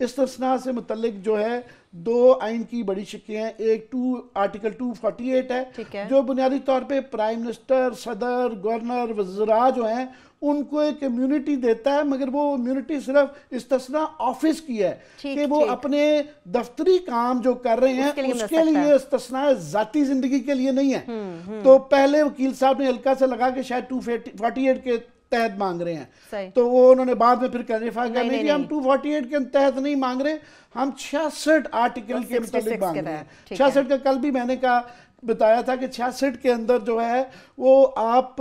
استثناء سے متعلق جو ہے 2 آئین کی بڑی شکیں ہیں. ایک آرٹیکل 248 ہے جو بنیادی طور پہ پرائم منسٹر، صدر، گورنر، وزراء جو ہیں ان کو ایک امیونٹی دیتا ہے، مگر وہ امیونٹی صرف استثناء آفس کی ہے کہ وہ اپنے دفتری کام جو کر رہے ہیں اس کے لیے استثناء، ذاتی زندگی کے لیے نہیں ہے. تو پہلے وکیل صاحب نے ہلکا سے لگا کہ شاید 248 کے تحت مانگ رہے ہیں، تو وہ انہوں نے بعد میں پھر کلیریفائی کرنے کہ ہم 248 کے تحت نہیں مانگ رہے، ہم 66 آرٹیکل کے متعلق مانگ رہے ہیں. 66 کا کل بھی میں نے بتایا تھا کہ 66 کے اندر جو ہے وہ آپ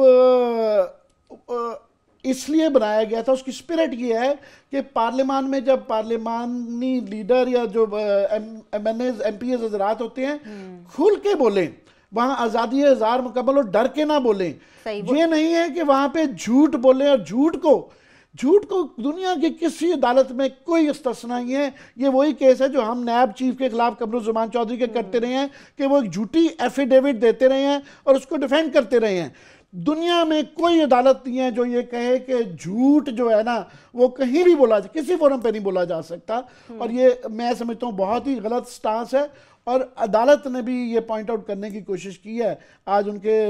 اس لیے بنایا گیا تھا، اس کی سپیرٹ یہ ہے کہ پارلیمان میں جب پارلیمانی لیڈر یا جو MNAs MPAs حضرات ہوتے ہیں کھل کے بولیں، وہاں آزادی اظہار مکمل اور ڈر کے نہ بولیں. یہ نہیں ہے کہ وہاں پہ جھوٹ بولیں، اور جھوٹ کو دنیا کی کسی عدالت میں کوئی استثناء نہیں ہے. یہ وہی کیس ہے جو ہم نیب چیف کے خلاف قمرالزمان چودھری کے کرتے رہے ہیں کہ وہ ایک جھوٹی ایفیڈیوٹ دیتے رہے ہیں اور اس کو ڈیفینڈ کرتے رہے ہیں. دنیا میں کوئی عدالت نہیں ہے جو یہ کہے کہ جھوٹ جو ہے نا وہ کہیں بھی بولا جائے، کسی فورم پہ نہیں بولا جا سکتا. اور یہ میں سمجھتا ہوں بہت ہی غلط سٹانس ہے، اور عدالت نے بھی یہ پوائنٹ آؤٹ کرنے کی کوشش کی ہے. آج ان کے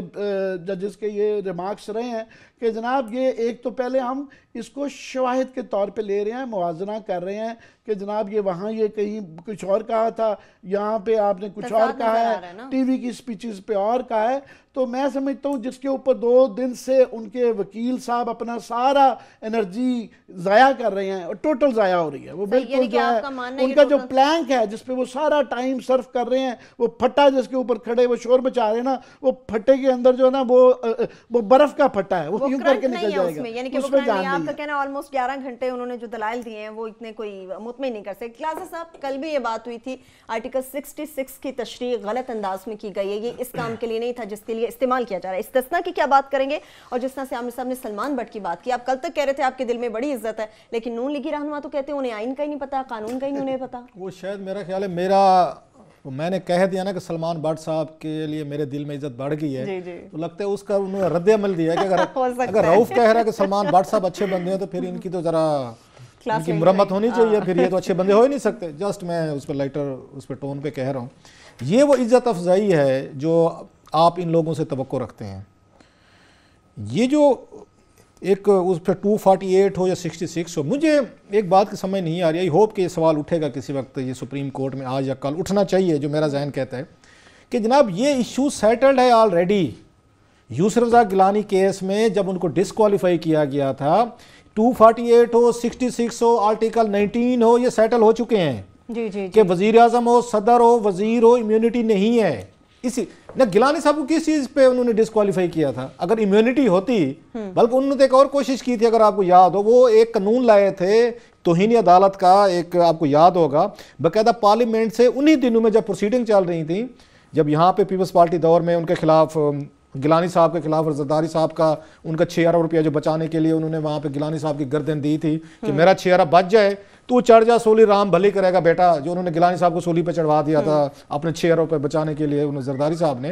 ججز کے یہ ریمارکس رہے ہیں کہ جناب یہ ایک تو پہلے ہم اس کو شواہد کے طور پہ لے رہے ہیں، موازنہ کر رہے ہیں کہ جناب یہ وہاں یہ کہیں کچھ اور کہا تھا، یہاں پہ آپ نے کچھ اور کہا ہے، ٹی وی کی سپیچز پہ اور کہا ہے. تو میں سمجھتا ہوں جس کے اوپر 2 دن سے ان کے وکیل صاحب اپنا سارا انرجی ضائع کر رہے ہیں، اور ٹوٹل ضائع ہو رہی ہے. وہ بالکل جو ہے ان کا جو پلانک ہے جس پہ وہ سارا ٹائم صرف کر رہے ہیں، وہ پھٹا جس کے اوپر کھڑے وہ شور مچا رہے ہیں نا، وہ پھٹے کے اندر جو ہے نا وہ برف کا پھٹا ہے، وہ یوں کر کے نکل جائے گا. یعنی کہ وہ آپ کا کہنا آلموسٹ 11 گھنٹے انہوں نے جو دلائل دیے ہیں وہ اتنے کوئی مطمئن نہیں کر سکتے. کلاسز صاحب کل بھی یہ بات ہوئی تھی، آرٹیکل 66 کی تشریح غلط انداز میں کی گئی ہے، یہ اس کام کے لیے نہیں تھا جس کے لیے استعمال کیا جا رہا ہے. استثناء کی کیا بات کریں گے؟ اور جس طرح سے عامر صاحب نے سلمان بٹ کی بات کی، آپ کل تک کہہ رہے تھے آپ کے دل میں بڑی عزت ہے، لیکن نون لیگی رہنما تو کہتے ہیں انہیں آئین کا ہی نہیں پتا، قانون کا ہی نہیں پتا. وہ شاید میرا خیال ہے میں نے کہہ دیا نا کہ سلمان بٹ صاحب کے لیے میرے دل میں عزت بڑھ گئی ہے، تو لگتا ہے اس کا انہوں نے رد عمل دیا ہے کہ اگر رؤف کہہ رہا ہے کہ سلمان بٹ صاحب اچھے بندے ہیں تو پھر ان کی تو ذرا ان کی مرمت ہونی چاہیے، پھر یہ تو اچھے بندے ہو ہی نہیں سکتے. جسٹ میں اس پہ لائٹر اس پہ ٹون پہ کہہ رہا ہوں. یہ وہ عزت افزائی ہے جو آپ ان لوگوں سے توقع رکھتے ہیں. یہ جو ایک اس پہ 248 ہو یا 66 ہو، مجھے ایک بات کی سمجھ نہیں آ رہی. آئی ہوپ کہ یہ سوال اٹھے گا کسی وقت، یہ سپریم کورٹ میں آج یا کل اٹھنا چاہیے، جو میرا ذہن کہتا ہے کہ جناب یہ ایشو سیٹلڈ ہے آلریڈی. یوسف رضا گیلانی کیس میں جب ان کو ڈسکوالیفائی کیا گیا تھا، 248 ہو، 66 ہو، آرٹیکل 19 ہو، یہ سیٹل ہو چکے ہیں کہ وزیر اعظم ہو، صدر ہو، وزیر ہو، امیونٹی نہیں ہے. اسی نہ گیلانی صاحب کو کس چیز پہ انہوں نے ڈسکوالیفائی کیا تھا؟ اگر امیونٹی ہوتی، بلکہ انہوں نے ایک اور کوشش کی تھی، اگر آپ کو یاد ہو، وہ ایک قانون لائے تھے توہین عدالت کا، ایک آپ کو یاد ہوگا، باقاعدہ پارلیمنٹ سے انہی دنوں میں جب پروسیڈنگ چل رہی تھیں، جب یہاں پہ پیپلز پارٹی دور میں ان کے خلاف گیلانی صاحب کے خلاف زرداری صاحب کا ان کا 6 ارب روپیہ جو بچانے کے لیے انہوں نے وہاں پہ گیلانی صاحب کی گردن دی تھی کہ میرا 6 ارب بچ جائے تو چڑھ جا سولی، رام بھلی کرے گا بیٹا، جو انہوں نے گیلانی صاحب کو سولی پہ چڑھوا دیا تھا اپنے 6 ارب روپے بچانے کے لیے انہوں نے زرداری صاحب نے.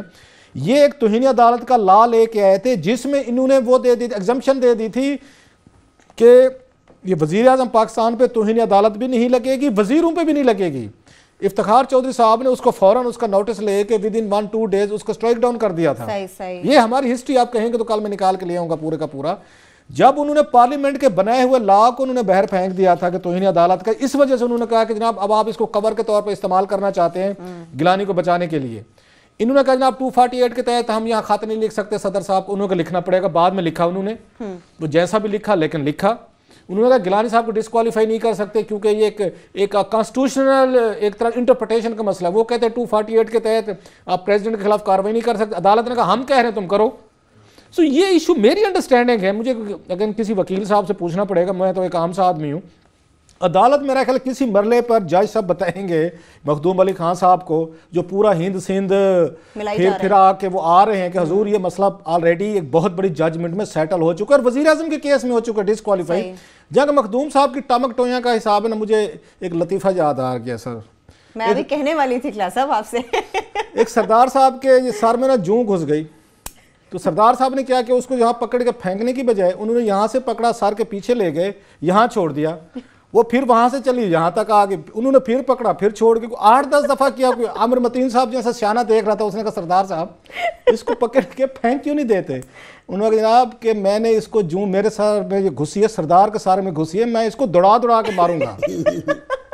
یہ ایک توہین عدالت کا لا لے کے آئے تھے جس میں انہوں نے وہ دے دی تھی، ایگزمپشن دے دی تھی کہ یہ وزیر اعظم پاکستان پہ توہین عدالت بھی نہیں لگے گی، وزیروں پہ بھی نہیں لگے گی. افتخار چودھری صاحب نے اس کو فوراً اس کا نوٹس لے کے ود ان 1-2 days اس کو سٹرائک ڈاؤن کر دیا تھا. یہ ہماری ہسٹری آپ کہیں گے تو کل میں نکال کے لے آؤں گا پورے کا پورا. جب انہوں نے پارلیمنٹ کے بنائے ہوئے لا کو انہوں نے بہر پھینک دیا تھا کہ توہین عدالت کا، اس وجہ سے انہوں نے کہا کہ جناب اب آپ اس کو کور کے طور پر استعمال کرنا چاہتے ہیں گیلانی کو بچانے کے لیے. انہوں نے کہا جناب 248 کے تحت ہم یہاں خط نہیں لکھ سکتے صدر صاحب کو، انہوں کو لکھنا پڑے گا. بعد میں لکھا انہوں نے، وہ جیسا بھی لکھا لیکن لکھا. انہوں نے کہا گیلانی صاحب کو ڈسکوالیفائی نہیں کر سکتے کیونکہ یہ ایک کانسٹیٹیوشنل ایک طرح انٹرپریٹیشن کا مسئلہ ہے. وہ کہتے ہیں 248 کے تحت آپ پریزیڈنٹ کے خلاف کارروائی نہیں کر سکتے. عدالت نے کہا ہم کہہ رہے ہیں تم کرو. سو یہ ایشو میری انڈرسٹینڈنگ ہے، مجھے اگر کسی وکیل صاحب سے پوچھنا پڑے گا، میں تو ایک عام سا آدمی ہوں. عدالت میرا خیال کسی مرلے پر جج صاحب بتائیں گے مخدوم علی خان صاحب کو، جو پورا ہند سندھ پھرا کے وہ آ رہے ہیں کہ حضور یہ مسئلہ آلریڈی ایک بہت بڑی ججمنٹ میں سیٹل ہو چکا ہے اور وزیر اعظم کے کیس میں ہو چکا ہے ڈسکوالیفائی. جہاں مخدوم صاحب کی ٹمک ٹویاں کا حساب ہے نا، مجھے ایک لطیفہ یاد آ گیا سر. میں ابھی کہنے والی تھی کلاس صاحب آپ سے، ایک سردار صاحب کے سر میں نا جوں گھس گئی، تو سردار صاحب نے کیا کہ اس کو یہاں پکڑ کے پھینکنے کی بجائے انہوں نے یہاں سے پکڑا، سر کے پیچھے لے گئے، یہاں چھوڑ دیا. وہ پھر وہاں سے چلی یہاں تک آگے, انہوں نے پھر پکڑا, پھر چھوڑ کے 8-10 دفعہ کیا. کوئی عامر متین صاحب جیسا سیانہ دیکھ رہا تھا, اس نے کہا سردار صاحب اس کو پکڑ کے پھینک کیوں نہیں دیتے؟ انہوں نے کہا جناب کہ میں نے اس کو جو میرے سر میں یہ گھسی ہے, سردار کے سارے میں گھسی ہے, میں اس کو دوڑا کے ماروں گا.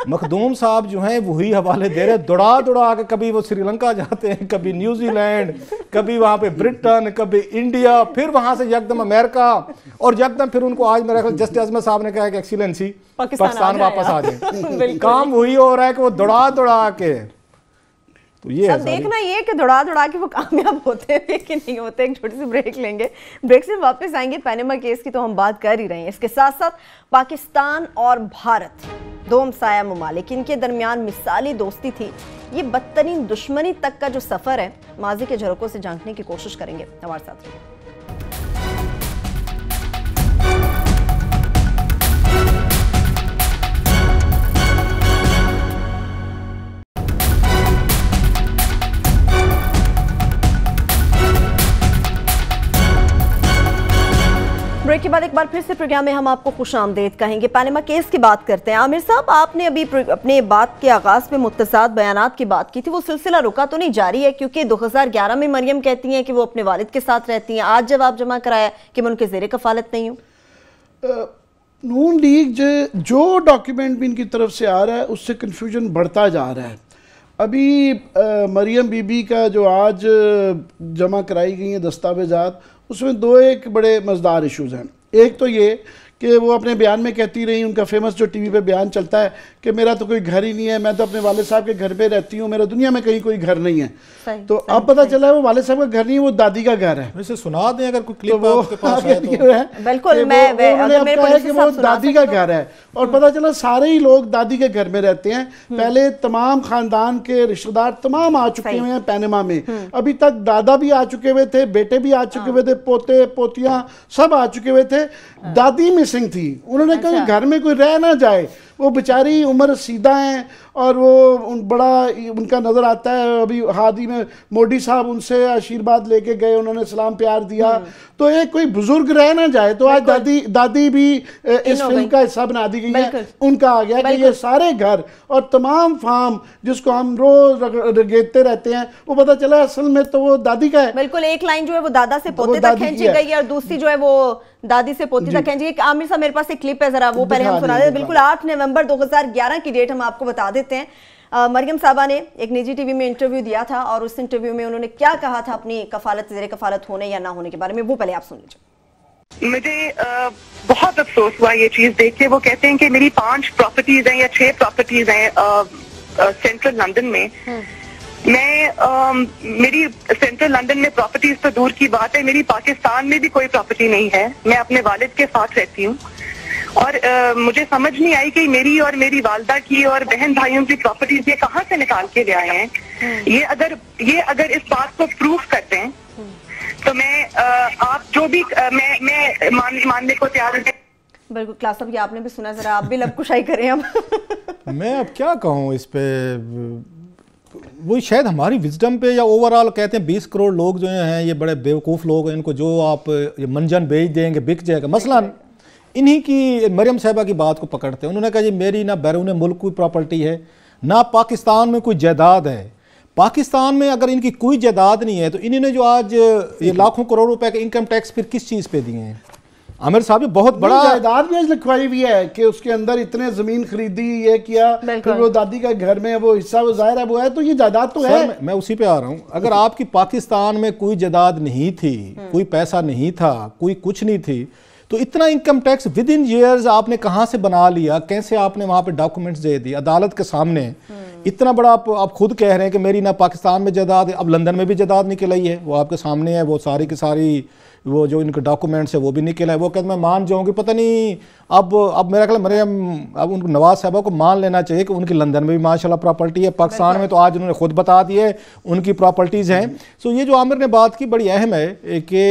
مخدوم صاحب جو ہیں وہی حوالے دے رہے, دوڑا کے کبھی وہ سری لنکا جاتے ہیں, کبھی نیوزی لینڈ, کبھی وہاں پہ برٹن, کبھی انڈیا, پھر وہاں سے یکدم امریکہ, اور یکدم پھر ان کو آج میرا خیال جسٹس اعظم صاحب نے کہا کہ ایکسیلنسی پاکستان واپس آ جائے. کام وہی ہو رہا ہے کہ وہ دوڑا کے. تو یہ اب دیکھنا یہ کہ دوڑا کے وہ کامیاب ہوتے ہیں کہ نہیں ہوتے. ایک چھوٹی سی بریک لیں گے, بریک سے واپس آئیں گے. پینما کیس کی تو ہم بات کر ہی رہے ہیں, اس کے ساتھ ساتھ پاکستان اور بھارت دو ہمسایہ ممالک, ان کے درمیان مثالی دوستی تھی. یہ بدترین دشمنی تک کا جو سفر ہے, ماضی کے جھروکوں سے جھانکنے کی کوشش کریں گے. ہمارے ساتھ رہیے. بریک کے بعد ایک بار پھر سے پروگرام میں ہم آپ کو خوش آمدید کہیں گے. پینما کیس کی بات کرتے ہیں. عامر صاحب, آپ نے ابھی اپنے بات کے آغاز میں متضاد بیانات کی بات کی تھی, وہ سلسلہ رکا تو نہیں جاری ہے؟ کیونکہ 2011 میں مریم کہتی ہیں کہ وہ اپنے والد کے ساتھ رہتی ہیں, آج جواب جمع کرایا کہ میں ان کے زیر کفالت نہیں ہوں. نون لیگ جو ڈاکیومنٹ بھی ان کی طرف سے آ رہا ہے اس سے کنفیوژن بڑھتا جا رہا ہے. ابھی مریم بی بی کا جو آج جمع کرائی گئی ہیں دستاویزات, اس میں ایک بڑے مزدار ایشوز ہیں. ایک تو یہ کہ وہ اپنے بیان میں کہتی رہی, ان کا فیمس جو ٹی وی پہ بیان چلتا ہے کہ میرا تو کوئی گھر ہی نہیں ہے, میں تو اپنے والد صاحب کے گھر پہ رہتی ہوں, میرا دنیا میں کہیں کوئی گھر نہیں ہے. تو اب پتہ چلا ہے وہ والد صاحب کا گھر نہیں ہے, وہ دادی کا گھر ہے. ویسے سنا دیں اگر کوئی کلپ آپ کے پاس ہے تو. بالکل, وہ دادی کا گھر ہے, اور پتہ چلا سارے ہی لوگ دادی کے گھر میں رہتے ہیں. پہلے تمام خاندان کے رشتہ دار تمام آ چکے ہوئے ہیں پینما میں. ابھی تک دادا بھی آ چکے ہوئے تھے, بیٹے بھی آ چکے ہوئے تھے, پوتے پوتیاں سب آ چکے ہوئے تھے. دادی مسنگ تھی. انہوں نے کہا گھر میں کوئی رہ نہ جائے. وہ بیچاری عمر سیدھا ہیں, اور وہ بڑا ان کا نظر آتا ہے. ابھی حادی میں مودی صاحب ان سے آشیرواد لے کے گئے, انہوں نے سلام پیار دیا. تو ایک کوئی بزرگ رہ نہ جائے. تو آج دادی بھی اس فلم کا حصہ بنا دی گئی ہے. ان کا آ گیا کہ یہ سارے گھر اور تمام فارم جس کو ہم روز رگیتے رہتے ہیں, وہ پتہ چلا اصل میں تو وہ دادی کا ہے. بالکل, ایک لائن جو ہے وہ دادا سے پوتے تک کھینچی گئی ہے, اور دوسری جو ہے وہ دادی سے پوتی تک کھینچی گئی. عامر صاحب میرے پاس ایک کلپ ہے, ذرا وہ پہلے ہم سنا دیں. بالکل 8 نومبر 2011 کی ڈیٹ ہم آپ کو بتا دیتے ہیں. مریم صاحبہ نے ایک نجی ٹی وی میں انٹرویو دیا تھا, اور اس انٹرویو میں انہوں نے کیا کہا تھا اپنی کفالت زیر کفالت ہونے یا نہ ہونے کے بارے میں, وہ پہلے آپ سن لیجیے. مجھے بہت افسوس ہوا یہ چیز دیکھ کے. وہ کہتے ہیں کہ میری 5 پراپرٹیز ہیں یا 6 پراپرٹیز ہیں سینٹرل لندن میں. میری سینٹرل لندن میں پراپرٹیز تو دور کی بات ہے, میری پاکستان میں بھی کوئی پراپرٹی نہیں ہے. میں اپنے والد کے ساتھ رہتی ہوں, اور مجھے سمجھ نہیں آئی کہ میری اور میری والدہ کی اور بہن بھائیوں کی پراپرٹیز یہ کہاں سے نکال کے لے آئے ہیں. یہ اگر اس بات کو پروف کرتے ہیں تو میں آپ جو بھی میں ماننے کو تیار ہوں. بالکل کلاس صاحب, یہ آپ نے بھی سنا, ذرا آپ بھی لب کشائی کریں. اب میں اب کیا کہوں اس پہ, وہی شاید ہماری وزڈم پہ, یا اوورآل کہتے ہیں 20 کروڑ لوگ جو ہیں یہ بڑے بیوقوف لوگ ہیں, ان کو جو آپ منجن بیچ دیں گے بک جائے گا. مثلا انہی کی مریم صاحبہ کی بات کو پکڑتے ہیں. انہوں نے کہا جی میری نہ بیرون ملک کوئی پراپرٹی ہے, نہ پاکستان میں کوئی جائیداد ہے. پاکستان میں اگر ان کی کوئی جائیداد نہیں ہے تو انہوں نے جو آج یہ لاکھوں کروڑ روپے کا انکم ٹیکس پھر کس چیز پہ دیے ہیں؟ عامر صاحب بہت بڑا جائیداد بھی لکھوائی ہوئی ہے کہ اس کے اندر اتنے زمین خریدی, یہ کیا, پھر وہ دادی کا گھر میں وہ حصہ وہ ظاہر ہے وہ ہے, تو یہ جائیداد تو ہے. میں اسی پہ آ رہا ہوں. اگر آپ کی پاکستان میں کوئی جائیداد نہیں تھی, کوئی پیسہ نہیں تھا, کوئی کچھ نہیں تھی, تو اتنا income tax within years آپ نے کہاں سے بنا لیا؟ کیسے آپ نے وہاں پہ ڈاکومنٹس دے دی عدالت کے سامنے؟ اتنا بڑا آپ خود کہہ رہے ہیں کہ میری نہ پاکستان میں جائیداد ہے. اب لندن میں بھی جائیداد نکل آئی ہے, وہ آپ کے سامنے ہے, وہ ساری کی ساری وہ جو ان کے ڈاکومنٹس ہے وہ بھی نکل ہے. وہ کہتے میں مان جاؤں گی, پتہ نہیں اب میرا خیال مریم اب ان کو نواز صاحبہ کو مان لینا چاہیے کہ ان کی لندن میں بھی ماشاءاللہ پراپرٹی ہے, پاکستان میں تو آج انہوں نے خود بتا دی ہے ان کی پراپرٹیز ہیں. سو یہ جو عامر نے بات کی بڑی اہم ہے کہ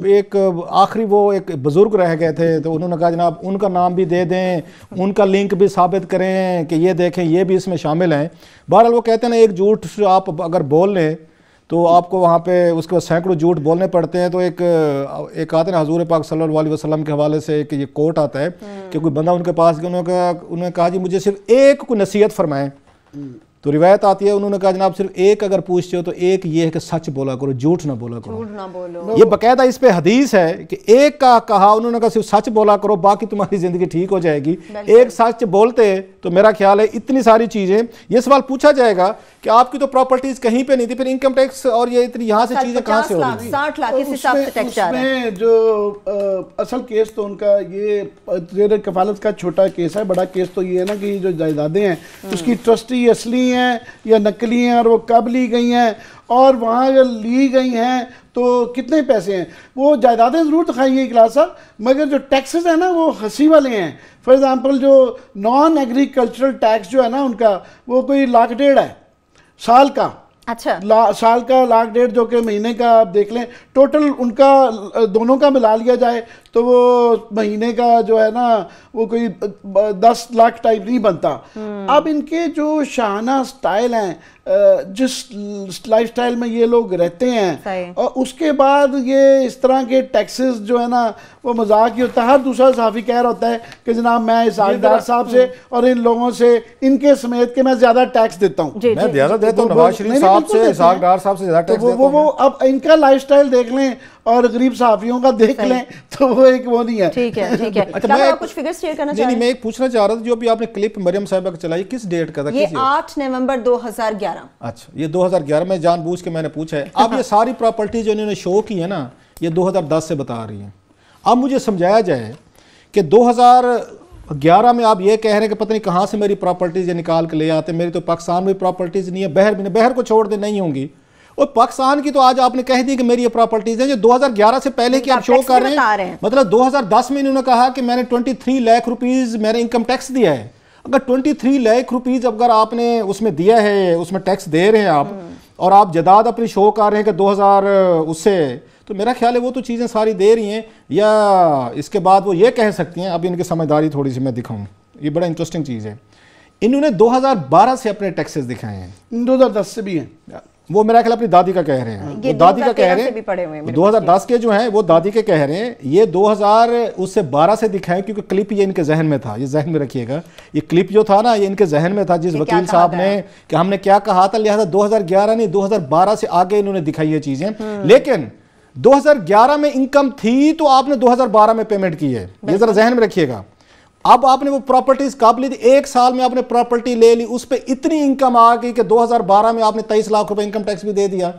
ایک آخری وہ ایک بزرگ رہ گئے تھے, تو انہوں نے کہا جناب ان کا نام بھی دے دیں, ان کا لنک بھی ثابت کریں کہ یہ دیکھیں یہ بھی اس میں شامل ہیں. بہرحال وہ کہتے ہیں نا ایک جھوٹ آپ اگر بول لیں تو آپ کو وہاں پہ اس کے سینکڑوں جھوٹ بولنے پڑتے ہیں. تو ایک آتے ہیں حضور پاک صلی اللہ علیہ وسلم کے حوالے سے کہ یہ کوٹ آتا ہے کہ کوئی بندہ ان کے پاس گیا, انہوں نے کہا جی مجھے صرف ایک کوئی نصیحت فرمائیں. تو روایت آتی ہے انہوں نے کہا جناب صرف ایک اگر پوچھتے ہو تو ایک یہ ہے کہ سچ بولا کرو, جھوٹ نہ بولا کرو. یہ باقاعدہ اس پہ حدیث ہے کہ ایک کا کہا انہوں نے کہا صرف سچ بولا کرو باقی تمہاری زندگی ٹھیک ہو جائے گی. ایک سچ بولتے تو میرا خیال ہے اتنی ساری چیزیں. یہ سوال پوچھا جائے گا کہ آپ کی تو پراپرٹیز کہیں پہ نہیں تھی, پھر انکم ٹیکس اور یہ اتنی یہاں سے چیزیں کہاں سے ہو رہی ہیں؟ 60 لاکھ اس حساب سے ٹیکس جا رہا ہے. اس میں جو اصل کیس تو ان کا یہ زیر کفالت کا چھوٹا کیس ہے. بڑا کیس تو یہ ہے نا کہ جو جائیدادیں ہیں اس کی ٹرسٹی اصلی ہیں یا نقلی ہیں, اور وہ کب لی گئی ہیں, اور وہاں اگر لی گئی ہیں تو کتنے پیسے ہیں. وہ جائیدادیں ضرور دکھائیں گے اجلاس صاحب, مگر جو ٹیکسز ہیں نا وہ ہنسی والے ہیں. فار ایگزامپل جو نان ایگریکلچرل ٹیکس جو ہے نا ان کا وہ کوئی 1.5 لاکھ ہے سال کا. اچھا سال کا 1.5 لاکھ جو کہ مہینے کا آپ دیکھ لیں ٹوٹل ان کا دونوں کا ملا لیا جائے تو وہ مہینے کا جو ہے نا وہ کوئی 10 لاکھ ٹائپ نہیں بنتا. اب ان کے جو شاہانہ سٹائل ہیں, جس لائف سٹائل میں یہ لوگ رہتے ہیں, اور اس کے بعد یہ اس طرح کے ٹیکسز جو ہے نا وہ مذاق ہی ہوتا ہے. ہر دوسرا صحافی کہہ رہا ہوتا ہے کہ جناب میں اسحاق ڈار صاحب سے اور ان لوگوں سے ان کے سمیت کہ میں زیادہ ٹیکس دیتا ہوں. میں زیادہ دیتا ہوں نواز شریف صاحب سے, اسحاق ڈار صاحب سے زیادہ ٹیکس دیتا ہوں. وہ اب ان کا لائف سٹائل دیکھ لیں اور غریب صحافیوں کا دیکھ لیں تو وہ ایک وہ نہیں ہے. ٹھیک ہے ٹھیک ہے. اچھا کچھ فگرز شیئر کرنا چاہ رہے ہیں؟ میں ایک پوچھنا چاہ رہا تھا جو ابھی آپ نے کلپ مریم صاحبہ کا چلائی کس ڈیٹ کا تھا؟ یہ 8 نومبر 2011. اچھا یہ 2011 میں جان بوجھ کے میں نے پوچھا ہے. اب یہ ساری پراپرٹی جو انہوں نے شو کی ہے نا یہ 2010 سے بتا رہی ہیں. اب مجھے سمجھایا جائے کہ 2011 میں آپ یہ کہہ رہے ہیں کہ پتہ نہیں کہاں سے میری پراپرٹیز یہ نکال کے لے آتے, میری تو پاکستان میں پراپرٹیز نہیں ہے, بحر میں بحر کو چھوڑ دے نہیں ہوں گی, اور پاکستان کی تو آج آپ نے کہہ دی کہ میری یہ پراپرٹیز ہیں جو 2011 سے پہلے کی آپ شو کر رہے ہیں. مطلب 2010 میں انہوں نے کہا کہ میں نے 23 لاکھ روپیز میں نے انکم ٹیکس دیا ہے. اگر 23 لاکھ روپیز اگر آپ نے اس میں دیا ہے, اس میں ٹیکس دے رہے ہیں آپ, اور آپ جداد اپنی شو کر رہے ہیں کہ 2000 اس سے, تو میرا خیال ہے وہ تو چیزیں ساری دے رہی ہیں. یا اس کے بعد وہ یہ کہہ سکتی ہیں, اب ان کی سمجھداری تھوڑی سی میں دکھاؤں, یہ بڑا انٹرسٹنگ چیز ہے. انہوں نے 2012 سے اپنے ٹیکسز دکھائے ہیں, 2010 سے بھی ہیں. وہ میرا خیال اپنی دادی کا کہہ رہے ہیں, وہ دادی کا کہہ رہے ہیں 2010 کے جو ہیں وہ دادی کے کہہ رہے ہیں. یہ 2012 سے دکھائیں کیونکہ کلپ یہ ان کے ذہن میں تھا, یہ ذہن میں رکھیے گا, یہ کلپ جو تھا نا یہ ان کے ذہن میں تھا جس وکیل صاحب نے کہ ہم نے کیا کہا تھا, لہذا 2011 نہیں 2012 سے آگے انہوں نے دکھائی یہ چیزیں. لیکن 2011 میں انکم تھی تو آپ نے 2012 میں پیمنٹ کی ہے, یہ ذرا ذہن میں رکھیے گا. اب آپ نے وہ پراپرٹیز کب لی تھی, 1 سال میں آپ نے پراپرٹی لے لی, اس پہ اتنی انکم آ گئی کہ 2012 میں آپ نے 23 لاکھ روپے انکم ٹیکس بھی دے دیا.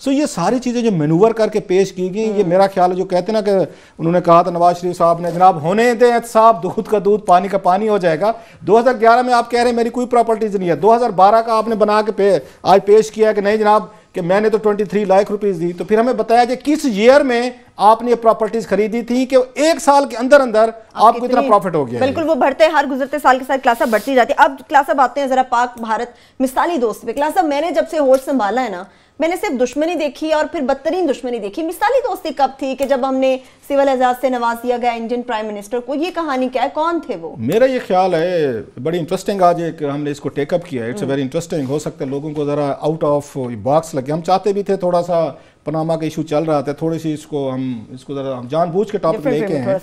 سو یہ ساری چیزیں جو مینوور کر کے پیش کی گئی, یہ میرا خیال ہے جو کہتے ہیں نا کہ انہوں نے کہا تھا نواز شریف صاحب نے جناب ہونے دیں احتساب, دودھ کا دودھ پانی کا پانی ہو جائے گا. 2011 میں آپ کہہ رہے ہیں میری کوئی پراپرٹیز نہیں ہے, 2012 کا آپ نے بنا کے آج پیش کیا کہ نہیں جناب کہ میں نے تو 23 لاکھ روپیز دی. تو پھر ہمیں بتایا جائے کس ایئر میں آپ نے یہ پراپرٹیز خریدی تھی کہ 1 سال کے اندر آپ کو اتنا پروفٹ ہو گیا. بالکل وہ بڑھتے ہر گزرتے سال کے ساتھ کلاسہ بڑھتی جاتی ہے. اب کلاسہ آتے ہیں ذرا پاک بھارت مثالی دوست پہ. کلاسہ میں نے جب سے ہوش سنبھالا ہے نا میں نے صرف دشمنی دیکھی اور پھر بدترین دشمنی دیکھی. مثالی دوستی کب تھی کہ جب ہم نے سول اعزاز سے نواز دیا گیا انڈین پرائم منسٹر کو, یہ کہانی کیا ہے, کون تھے وہ؟ میرا یہ خیال ہے بڑی انٹرسٹنگ آج ایک ہم نے اس کو ٹیک اپ کیا ہے. It's very interesting. ہو سکتا ہے لوگوں کو ذرا آؤٹ آف باکس لگے. ہم چاہتے بھی تھے تھوڑا سا پاناما کا ایشو چل رہا تھا, تھوڑی سی اس کو ذرا ہم جان بوجھ کے ٹاپک لے کے ہیں.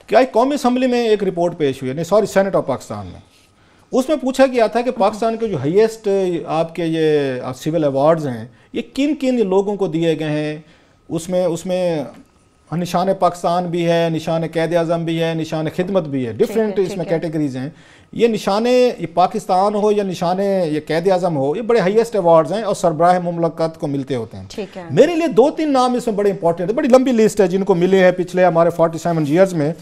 کیا قومی اسمبلی میں ایک رپورٹ پیش ہوئی ہے, سینٹ آف پاکستان میں, اس میں پوچھا گیا تھا کہ پاکستان کے جو ہائیسٹ آپ کے یہ سول ایوارڈز ہیں یہ کن کن لوگوں کو دیے گئے ہیں. اس میں نشان پاکستان بھی ہے, نشان قائد اعظم بھی ہے, نشان خدمت بھی ہے, ڈیفرنٹ اس میں کیٹیگریز ہیں. یہ نشان یہ پاکستان ہو یا نشان یہ قائد اعظم ہو, یہ بڑے ہائیسٹ ایوارڈز ہیں اور سربراہ مملکت کو ملتے ہوتے ہیں. میرے لیے 2-3 نام اس میں بڑے امپورٹنٹ ہے, بڑی لمبی لسٹ ہے جن کو ملے ہیں پچھلے ہمارے 47 ایئرز میں.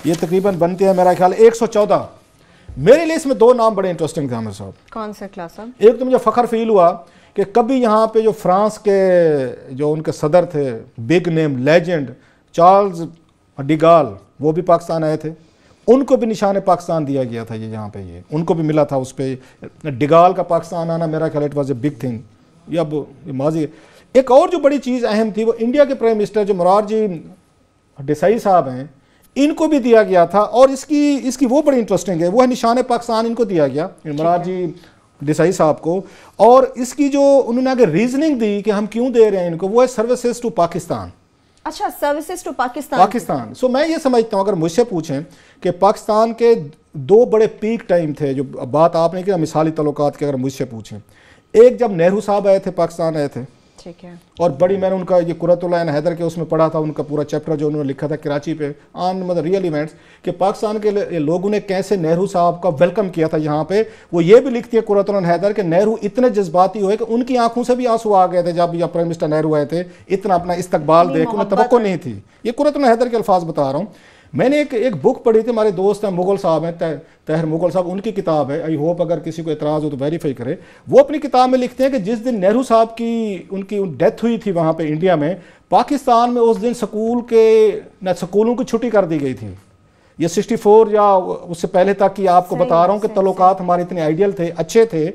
یہ تقریباً بنتے ہیں میرا خیال 114. میرے لیے اس میں 2 نام بڑے انٹرسٹنگ تھے عامر صاحب. کون سے کلاس صاحب؟ ایک تو مجھے فخر فیل ہوا کہ کبھی یہاں پہ جو فرانس کے جو ان کے صدر تھے big name legend Charles D گال, وہ بھی پاکستان آئے تھے, ان کو بھی نشان پاکستان دیا گیا تھا. یہ یہاں پہ یہ ان کو بھی ملا تھا. اس پہ ڈی گال کا پاکستان آنا میرا خیال it was a big thing. یہ اب ماضی. ایک اور جو بڑی چیز اہم تھی وہ انڈیا کے پرائم منسٹر جو مرارجی دیسائی صاحب ہیں, ان کو بھی دیا گیا تھا. اور اس کی وہ بڑی انٹرسٹنگ ہے, وہ ہے نشان پاکستان ان کو دیا گیا. مرارجی دیسائی صاحب کو, اور اس کی جو انہوں نے آگے ریزننگ دی کہ ہم کیوں دے رہے ہیں ان کو, وہ ہے سروسز ٹو پاکستان. اچھا, سروسز ٹو پاکستان. سو میں یہ سمجھتا ہوں, اگر مجھ سے پوچھیں کہ پاکستان کے 2 بڑے پیک ٹائم تھے, جو بات آپ نے کیا مثالی تعلقات کے, اگر مجھ سے پوچھیں, ایک جب نہرو صاحب آئے تھے, پاکستان آئے تھے, ٹھیک ہے, اور بڑی میں نے ان کا یہ قرۃ العین حیدر کے اس میں پڑھا تھا, ان کا پورا چیپٹر جو انہوں نے لکھا تھا کراچی پہ آن مطلب ریئل ایونٹس, کہ پاکستان کے لوگوں نے کیسے نہرو صاحب کا ویلکم کیا تھا یہاں پہ. وہ یہ بھی لکھتی ہے قرۃ العین حیدر کہ نہرو اتنے جذباتی ہوئے کہ ان کی آنکھوں سے بھی آنسو آ گئے تھے جب پرائم منسٹر نہرو آئے تھے, اتنا اپنا استقبال دیکھ انہیں توقع نہیں تھی. یہ قرۃ العین حیدر کے الفاظ بتا رہا ہوں. میں نے ایک بک پڑھی تھی, ہمارے دوست ہیں مغل صاحب ہیں, طاہر مغل صاحب, ان کی کتاب ہے, آئی ہوپ اگر کسی کو اعتراض ہو تو ویریفائی کرے. وہ اپنی کتاب میں لکھتے ہیں کہ جس دن نہرو صاحب کی ان کی ڈیتھ ہوئی تھی وہاں پہ انڈیا میں, پاکستان میں اس دن سکولوں کی چھٹی کر دی گئی تھی. یہ 64 یا اس سے پہلے تک کی آپ کو بتا رہا ہوں کہ تعلقات ہمارے اتنے آئیڈیل تھے, اچھے تھے,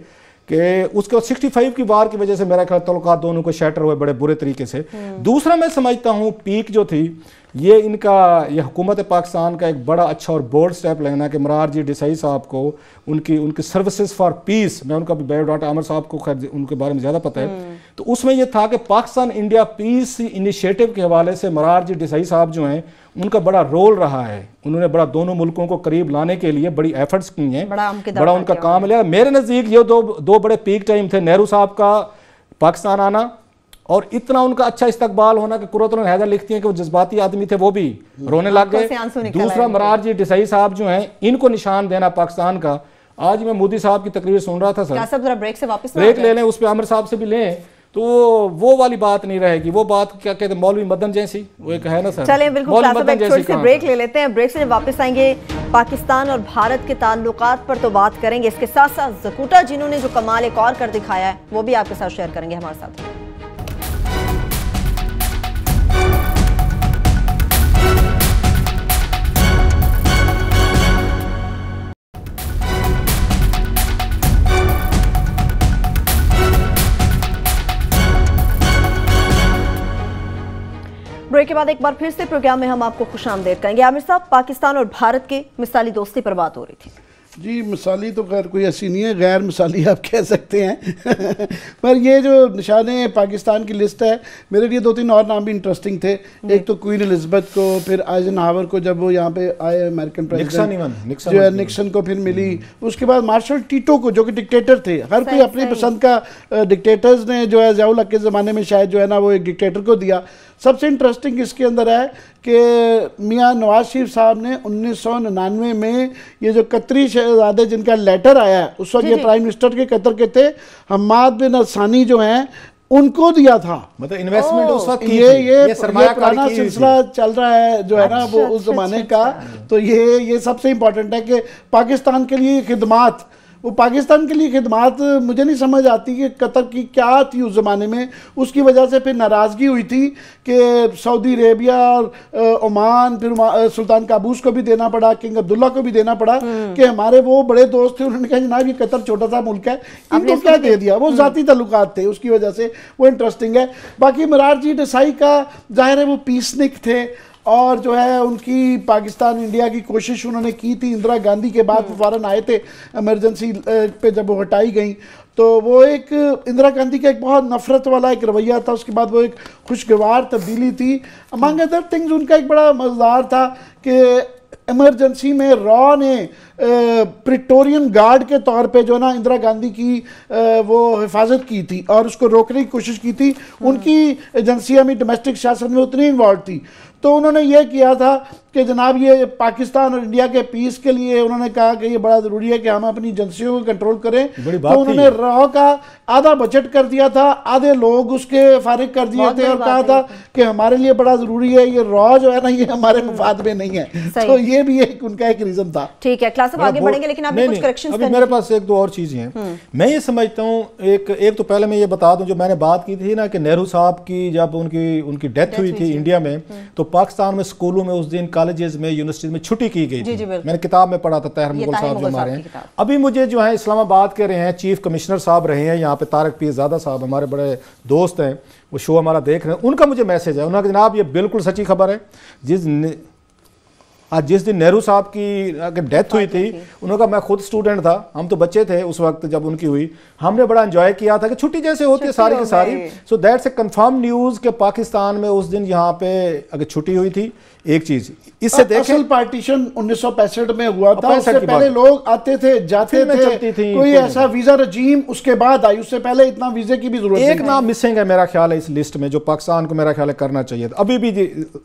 کہ اس کے 65 کی وار کی وجہ سے میرا خیال تعلقات دونوں کو شیٹر ہوئے بڑے برے طریقے سے. دوسرا میں سمجھتا ہوں پیک جو تھی یہ ان کا, یہ حکومت پاکستان کا ایک بڑا اچھا اور بولڈ سٹیپ لینا کہ مرارجی دیسائی صاحب کو ان کی سروسز فار پیس, میں ان کا بھی بایو ڈاٹا عامر صاحب کو خیر ان کے بارے میں زیادہ پتہ ہے, تو اس میں یہ تھا کہ پاکستان انڈیا پیس انیشیٹو کے حوالے سے مرارجی دیسائی صاحب جو ہیں ان کا بڑا رول رہا ہے. انہوں نے بڑا دونوں ملکوں کو قریب لانے کے لیے بڑی ایفرٹس کی ہیں, بڑا ان کا کام لیا. میرے نزدیک یہ دو بڑے پیک ٹائم تھے, نہرو صاحب کا پاکستان آنا اور اتنا ان کا اچھا استقبال ہونا کہ قرۃ العین حیدر لکھتی ہیں کہ وہ جذباتی آدمی تھے, وہ بھی رونے لگ گئے. دوسرا مرارجی دیسائی صاحب جو ہیں ان کو نشان دینا پاکستان کا. آج میں مودی صاحب کی تقریر سن رہا تھا, سر بریک لے لیں, اس پہ عامر صاحب سے بھی لیں, تو وہ والی بات نہیں رہے گی. وہ بات کیا کہتے ہیں مولوی مدن جیسی, وہ ایک ہے نا سر. چلیں بالکل, تھوڑی سی بریک لے لیتے ہیں. بریک سے واپس آئیں گے پاکستان اور بھارت کے تعلقات پر تو بات کریں گے, اس کے ساتھ ساتھ زکوٹا جنہوں نے جو کمال ایک اور کر دکھایا ہے وہ بھی آپ کے ساتھ شیئر کریں گے ہمارے ساتھ. بریک کے بعد ایک بار پھر سے پروگرام میں ہم آپ کو خوش آمدید کریں گے. عامر صاحب, پاکستان اور بھارت کے مثالی دوستی پر بات ہو رہی تھی. جی مثالی تو خیر کوئی ایسی نہیں ہے, غیر مثالی آپ کہہ سکتے ہیں پر یہ جو نشان پاکستان کی لسٹ ہے, میرے لیے 2-3 اور نام بھی انٹرسٹنگ تھے. ایک تو کوئین الزبتھ کو, پھر آئزن ہاور کو جب وہ یہاں پہ آئے امریکن پریزیڈنٹ جو ہے نکسن کو پھر ملی, اس کے بعد مارشل ٹیٹو کو جو کہ ڈکٹیٹر تھے, ہر کوئی اپنی پسند کا ڈکٹیٹرز نے جو ہے ضیاء الحق کے زمانے میں شاید جو ہے نا وہ ایک ڈکٹیٹر کو دیا. سب سے انٹرسٹنگ اس کے اندر ہے کہ میاں نواز شریف صاحب نے 1999 میں یہ جو قطری شہزادے جن کا لیٹر آیا ہے, اس وقت یہ پرائم منسٹر کے قطر کے تھے, حماد بن ثانی جو ہیں, ان کو دیا تھا. مطلب انویسٹمنٹ اس وقت یہ پرانا سلسلہ چل رہا ہے جو ہے نا وہ اس زمانے کا. تو یہ سب سے امپورٹنٹ ہے کہ پاکستان کے لیے خدمات, وہ پاکستان کے لیے خدمات مجھے نہیں سمجھ آتی کہ قطر کی کیا تھی اس زمانے میں. اس کی وجہ سے پھر ناراضگی ہوئی تھی کہ سعودی عربیہ اور عمان, پھر سلطان قابوس کو بھی دینا پڑا, کنگ عبداللہ کو بھی دینا پڑا, کہ ہمارے وہ بڑے دوست تھے, انہوں نے کہا جناب یہ قطر چھوٹا سا ملک ہے, ان کو کیا دے دیا. وہ ذاتی تعلقات تھے, اس کی وجہ سے وہ انٹرسٹنگ ہے. باقی مرارجی دیسائی کا ظاہر ہے وہ پیسنک تھے, اور جو ہے ان کی پاکستان انڈیا کی کوشش انہوں نے کی تھی. اندرا گاندھی کے بعد فوراً آئے تھے ایمرجنسی پہ جب وہ ہٹائی گئیں, تو وہ ایک اندرا گاندھی کا ایک بہت نفرت والا ایک رویہ تھا. اس کے بعد وہ ایک خوشگوار تبدیلی تھی. امانگ ادر تھنگز ان کا ایک بڑا مزدار تھا کہ ایمرجنسی میں را نے پریٹورین گارڈ کے طور پہ جو نا اندرا گاندھی کی وہ حفاظت کی تھی اور اس کو روکنے کی کوشش کی تھی. ان کی ایجنسیاں بھی ڈومیسٹک سیاست میں اتنی انوالو تھی, تو انہوں نے یہ کیا تھا کہ جناب یہ پاکستان اور انڈیا کے پیس کے لیے انہوں نے کہا کہ یہ بڑا ضروری ہے کہ ہم اپنی ایجنسیوں کو کنٹرول کریں. تو انہوں نے را کا آدھا بجٹ کر دیا تھا, آدھے لوگ اس کے فارغ کر دیے تھے, اور کہا تھا کہ ہمارے لیے بڑا ضروری ہے, یہ را جو ہے نا یہ ہمارے مفاد میں نہیں ہے. تو یہ بھی ایک ان کا ایک ریزن تھا. ٹھیک ہے, کلاس آگے بڑھیں گے, لیکن آپ نے کچھ کریکشنز ابھی میرے پاس 1-2 اور چیزیں ہیں. میں یہ سمجھتا ہوں, ایک تو پہلے میں یہ بتا دوں, جو میں نے بات کی تھی نا کہ نہرو صاحب کی جب ان کی ڈیتھ ہوئی تھی انڈیا میں, تو پاکستان میں اسکولوں میں اس دن کالجز میں یونیورسٹیز میں چھٹی کی گئی تھی. میں نے کتاب میں پڑھا تھا, طاہر مغل صاحب جو ہمارے ہیں. ابھی مجھے جو ہے اسلام آباد کے رہے ہیں چیف کمشنر صاحب رہے ہیں یہاں پہ, طارق پیر زادہ صاحب ہمارے بڑے دوست ہیں, وہ شو ہمارا دیکھ رہے ہیں. ان کا مجھے میسج ہے, انہوں نے کہا جناب یہ بالکل سچی خبر ہے, آج جس دن نہرو صاحب کی ڈیتھ ہوئی تھی, انہوں کا میں خود اسٹوڈنٹ تھا, ہم تو بچے تھے اس وقت جب ان کی ہوئی, ہم نے بڑا انجوائے کیا تھا کہ چھٹی جیسے ہوتی ہے ساری کی ساری. So that's a confirm news کہ پاکستان میں اس دن یہاں پہ اگر چھٹی ہوئی تھی. ایک چیز اس سے دیکھیں, اصل پارٹیشن 1965 میں ہوا تھا, اس سے پہلے لوگ آتے تھے جاتے تھے, کوئی ایسا ویزا رجیم اس کے بعد آئی, اس سے پہلے اتنا ویزے کی بھی ضرورت نہیں. ایک نام مسنگ ہے میرا خیال ہے اس لسٹ میں, جو پاکستان کو میرا خیال ہے کرنا چاہیے تھا, ابھی بھی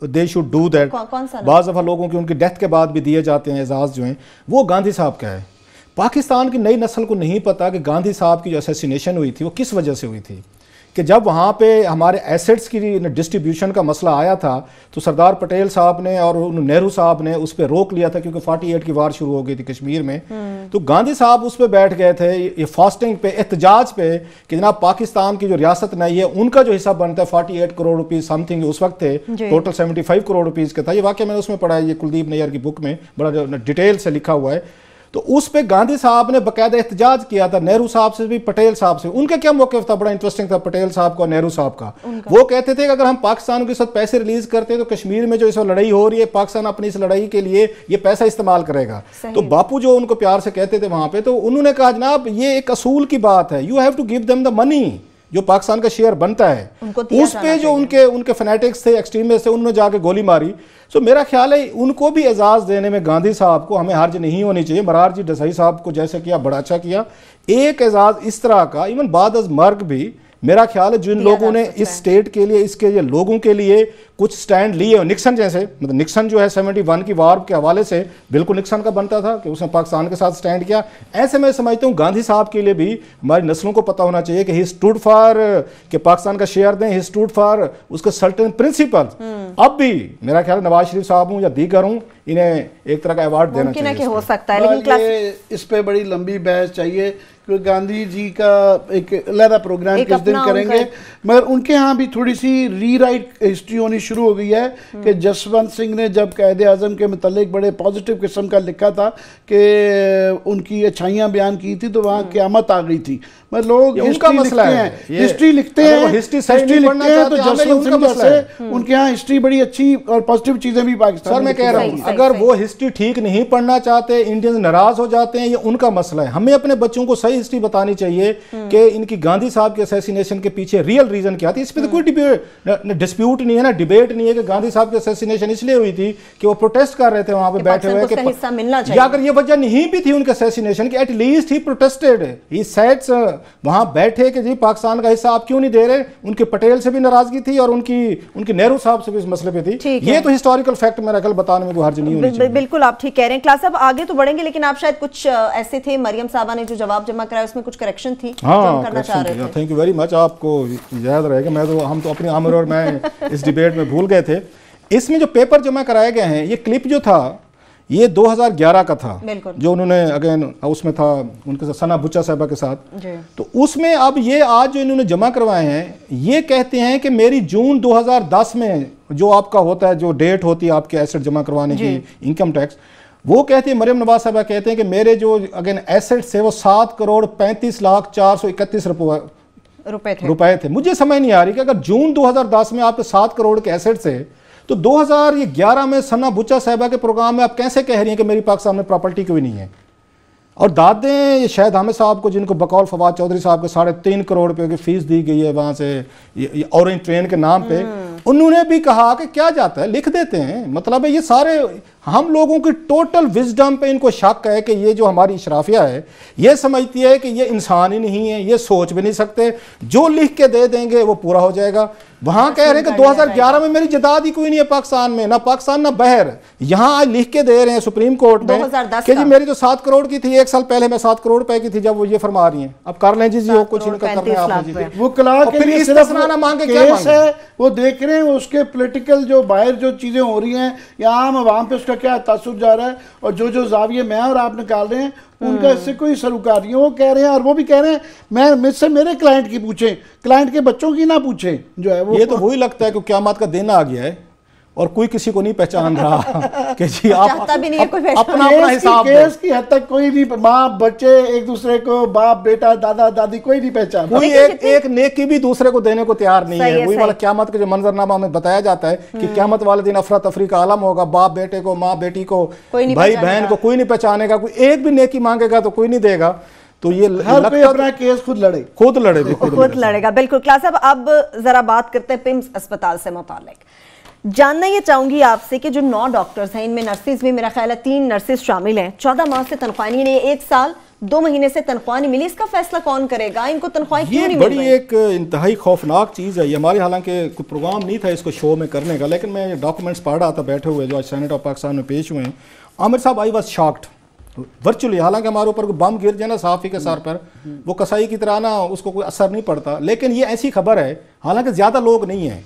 دے شوڈ ڈو دیٹ. بعض دفعہ لوگوں کی ان کی ڈیتھ کے بعد بھی دیے جاتے ہیں اعزاز جو ہیں, وہ گاندھی صاحب کا ہے. پاکستان کی نئی نسل کو نہیں پتا کہ گاندھی صاحب کی جو اسیسینیشن ہوئی تھی وہ کس وجہ سے ہوئی تھی. کہ جب وہاں پہ ہمارے ایسٹس کی ڈسٹریبیوشن کا مسئلہ آیا تھا تو سردار پٹیل صاحب نے اور نہرو صاحب نے اس پہ روک لیا تھا, کیونکہ 48 کی وار شروع ہو گئی تھی کشمیر میں. تو گاندھی صاحب اس پہ بیٹھ گئے تھے یہ فاسٹنگ پہ, احتجاج پہ, کہ جناب پاکستان کی جو ریاست نہیں ہے ان کا جو حصہ بنتا ہے 48 کروڑ روپیز سم تھنگ اس وقت تھے, ٹوٹل 75 کروڑ روپیز کا تھا. یہ واقعہ میں نے اس میں پڑھا ہے, یہ کلدیپ نیر کی بک میں بڑا ڈیٹیل سے لکھا ہوا ہے. تو اس پہ گاندھی صاحب نے باقاعدہ احتجاج کیا تھا, نہرو صاحب سے بھی پٹیل صاحب سے. ان کا کیا موقف تھا, بڑا انٹرسٹنگ تھا پٹیل صاحب کا اور نہرو صاحب کا. وہ کہتے تھے کہ اگر ہم پاکستان کے ساتھ پیسے ریلیز کرتے تو کشمیر میں جو اس وقت لڑائی ہو رہی ہے, پاکستان اپنی اس لڑائی کے لیے یہ پیسہ استعمال کرے گا. تو باپو جو ان کو پیار سے کہتے تھے وہاں پہ, تو انہوں نے کہا جناب یہ ایک اصول کی بات ہے, you have to give them the money, جو پاکستان کا شیئر بنتا ہے. اس پہ جو ان کے فنیٹکس تھے, ایکسٹریمسٹ تھے, انہوں نے جا کے گولی ماری. سو میرا خیال ہے ان کو بھی اعزاز دینے میں گاندھی صاحب کو ہمیں حرج نہیں ہونی چاہیے. مرارجی دیسائی صاحب کو جیسے کیا بڑا اچھا کیا. ایک اعزاز اس طرح کا ایون بعد از مرگ بھی میرا خیال ہے جن لوگوں نے اس سٹیٹ کے لیے, اس کے لوگوں کے لیے کچھ سٹینڈ لیے, نکسن جیسے, مطلب نکسن جو ہے 71 کی وار کے حوالے سے بالکل نکسن کا بنتا تھا کہ اس نے پاکستان کے ساتھ سٹینڈ کیا. ایسے میں سمجھتا ہوں گاندھی صاحب کے لیے بھی ہماری نسلوں کو پتہ ہونا چاہیے کہ ہی اسٹوڈ فار کہ پاکستان کا شیئر دیں, ہی اسٹوڈ فار اس کے سرٹن پرنسپل. اب بھی میرا خیال نواز شریف صاحب ہوں یا دیگر ہوں, انہیں ایک طرح کا ایوارڈ دینا چاہیے. کہ ہو سکتا ہے لیکن اس پہ بڑی لمبی بحث چاہیے, کیونکہ گاندھی جی کا ایک علیحدہ پروگرام کس دن کریں گے. مگر ان کے ہاں بھی تھوڑی سی ری رائٹ ہسٹری ہونی شروع ہو گئی ہے کہ جسونت سنگھ نے جب قائد اعظم کے متعلق بڑے پازیٹیو قسم کا لکھا تھا کہ ان کی اچھائیاں بیان کی تھی تو وہاں قیامت آ گئی تھی. مگر لوگ ہسٹری لکھتے ہیں تو جسونت سنگھ جیسے ان کے ہاں ہسٹری بڑی اچھی اور پازیٹیو چیزیں بھی پاکستان. سر میں کہہ رہا ہوں اگر وہ ہسٹری ٹھیک نہیں پڑھنا چاہتے, انڈینز ناراض ہو جاتے ہیں, یہ ان کا مسئلہ ہے. ہمیں اپنے بچوں کو صحیح ہسٹری بتانی چاہیے کہ ان کی گاندھی صاحب کے اسیسینیشن کے پیچھے ریئل ریزن کیا تھی. اس پہ تو کوئی ڈسپیوٹ نہیں ہے نا, ڈیبیٹ نہیں ہے کہ گاندھی صاحب کی اسیسینیشن اس لیے ہوئی تھی کہ وہ پروٹیسٹ کر رہے تھے وہاں پہ بیٹھے ہوئے, یا اگر یہ وجہ نہیں بھی تھی ان کے اسیسینیشن کی, at least he protested, he sits وہاں بیٹھے کہ جی پاکستان کا حصہ آپ کیوں نہیں دے رہے. ان کے پٹیل سے بھی ناراضگی تھی اور ان کی نہرو صاحب سے بھی اس مسئلے پہ تھی. یہ تو ہسٹوریکل فیکٹ میرا کل بتانے میں کوئی حرج نہیں ہونی چاہیے. بالکل آپ ٹھیک کہہ رہے ہیں. کلاس صاحب آگے تو بڑھیں گے لیکن آپ شاید کچھ ایسے تھے, مریم صاحبہ نے جو جواب جمع کرایا اس میں کچھ کریکشن تھی جو ہم کرنا چاہ رہے تھے. Thank you very much. آپ کو یاد رہے گا, ہم تو اپنی عمر اور میں اس ڈیبیٹ میں بھول گئے تھے. اس میں جو پیپر جمع کرائے گئے ہیں, یہ کلپ جو تھا یہ 2011 کا تھا, جو انہوں نے اگین اس میں تھا ان کے ساتھ ثنا بچا صاحبہ کے ساتھ. تو اس میں اب یہ آج جو انہوں نے جمع کروائے ہیں, یہ کہتے ہیں کہ میری جون 2010 میں جو آپ کا ہوتا ہے, جو ڈیٹ ہوتی ہے آپ کے ایسٹ جمع کروانے کی انکم ٹیکس, وہ کہتے ہیں مریم نواز صاحبہ کہتے ہیں کہ میرے جو اگین ایسٹ سے وہ 7,35,431 روپے تھے. مجھے سمجھ نہیں آ رہی کہ اگر جون 2010 میں آپ کے 7 کروڑ کے ایسٹ سے, تو 2011 میں ثنا بچا صاحبہ کے پروگرام میں آپ کیسے کہہ رہی ہیں کہ میری پاکستان میں پراپرٹی کوئی نہیں ہے. اور دادیں شاہد حامد صاحب کو, جن کو بقول فواد چودھری صاحب کو 3.5 کروڑ روپے کی فیس دی گئی ہے وہاں سے اورنج ٹرین کے نام پہ, انہوں نے بھی کہا کہ کیا جاتا ہے, لکھ دیتے ہیں. مطلب ہے یہ سارے ہم لوگوں کی ٹوٹل وزڈم پہ ان کو شک ہے کہ یہ جو ہماری اشرافیہ ہے یہ سمجھتی ہے کہ یہ انسان ہی نہیں ہے, یہ سوچ بھی نہیں سکتے, جو لکھ کے دے دیں گے وہ پورا ہو جائے گا. وہاں کہہ رہے ہیں کہ 2011 میں میری جداد ہی کوئی نہیں ہے پاکستان میں, نہ پاکستان نہ بحر. یہاں آج لکھ کے دے رہے ہیں سپریم کورٹ میں کہ جی میری جو 7 کروڑ کی تھی, 1 سال پہلے میں 7 کروڑ روپے کی تھی, جب وہ یہ فرما رہی ہیں اب کر لیں جی کچھ ان کا کرنا ہے آپ نے. وہ کلا کے لیے صرف کیس ہے, وہ دیکھ رہے ہیں اس کے پولیٹیکل جو باہر جو چیزیں ہو رہی ہیں یا عام عوام پہ اس کا کیا تاثر جا رہا ہے, اور جو زاویے میں اور آپ نکال رہے ہیں ان کا اس سے کوئی سروکار نہیں. وہ کہہ رہے ہیں, اور وہ بھی کہہ رہے ہیں مجھ سے میرے کلائنٹ کی پوچھیں, کلائنٹ کے بچوں کی نہ پوچھیں. جو ہے وہ یہ تو وہی لگتا ہے کہ قیامت کا دن آ گیا ہے. اور کوئی کسی کو نہیں پہچان رہا کہ جی آپ اپنا حساب کیس کی حد تک کوئی بھی ماں بچے ایک دوسرے کو باپ بیٹا دادا دادی کوئی نہیں پہچان، کوئی ایک نیکی بھی دوسرے کو دینے کو تیار نہیں ہے. وہی والا قیامت کا جو منظرنامہ ہمیں بتایا جاتا ہے کہ قیامت والے دن افراتفری کا عالم ہوگا، باپ بیٹے کو، ماں بیٹی کو، بھائی بہن کو کوئی نہیں پہچانے گا، کوئی ایک بھی نیکی مانگے گا تو کوئی نہیں دے گا. تو یہ ہر کوئی اپنا کیس خود لڑے گا. بالکل. کلاس صاحب اب ذرا بات کرتے ہیں پمز اسپتال سے متعلق. جاننا یہ چاہوں گی آپ سے کہ جو 9 ڈاکٹرز ہیں، ان میں نرسز بھی میرا خیال ہے 3 نرسز شامل ہیں، 14 ماہ سے تنخواہ نہیں، 1 سال 2 مہینے سے تنخواہ نہیں ملی. اس کا فیصلہ کون کرے گا؟ ان کو تنخواہ کیوں نہیں مل رہی؟ یہ بڑی ایک انتہائی خوفناک چیز ہے. یہ ہمارے حالانکہ کوئی پروگرام نہیں تھا اس کو شو میں کرنے کا، لیکن میں ڈاکومنٹس پڑھ رہا تھا بیٹھے ہوئے جو آج سینٹ آف پاکستان میں پیش ہوئے ہیں. عامر صاحب آئی واز شاکڈ ورچولی. حالانکہ ہمارے اوپر کوئی بم گر جائے نا صحافی کے سر پر، وہ کسائی کی طرح نا اس کو کوئی اثر نہیں پڑتا، لیکن یہ ایسی خبر ہے، حالانکہ زیادہ لوگ نہیں ہیں.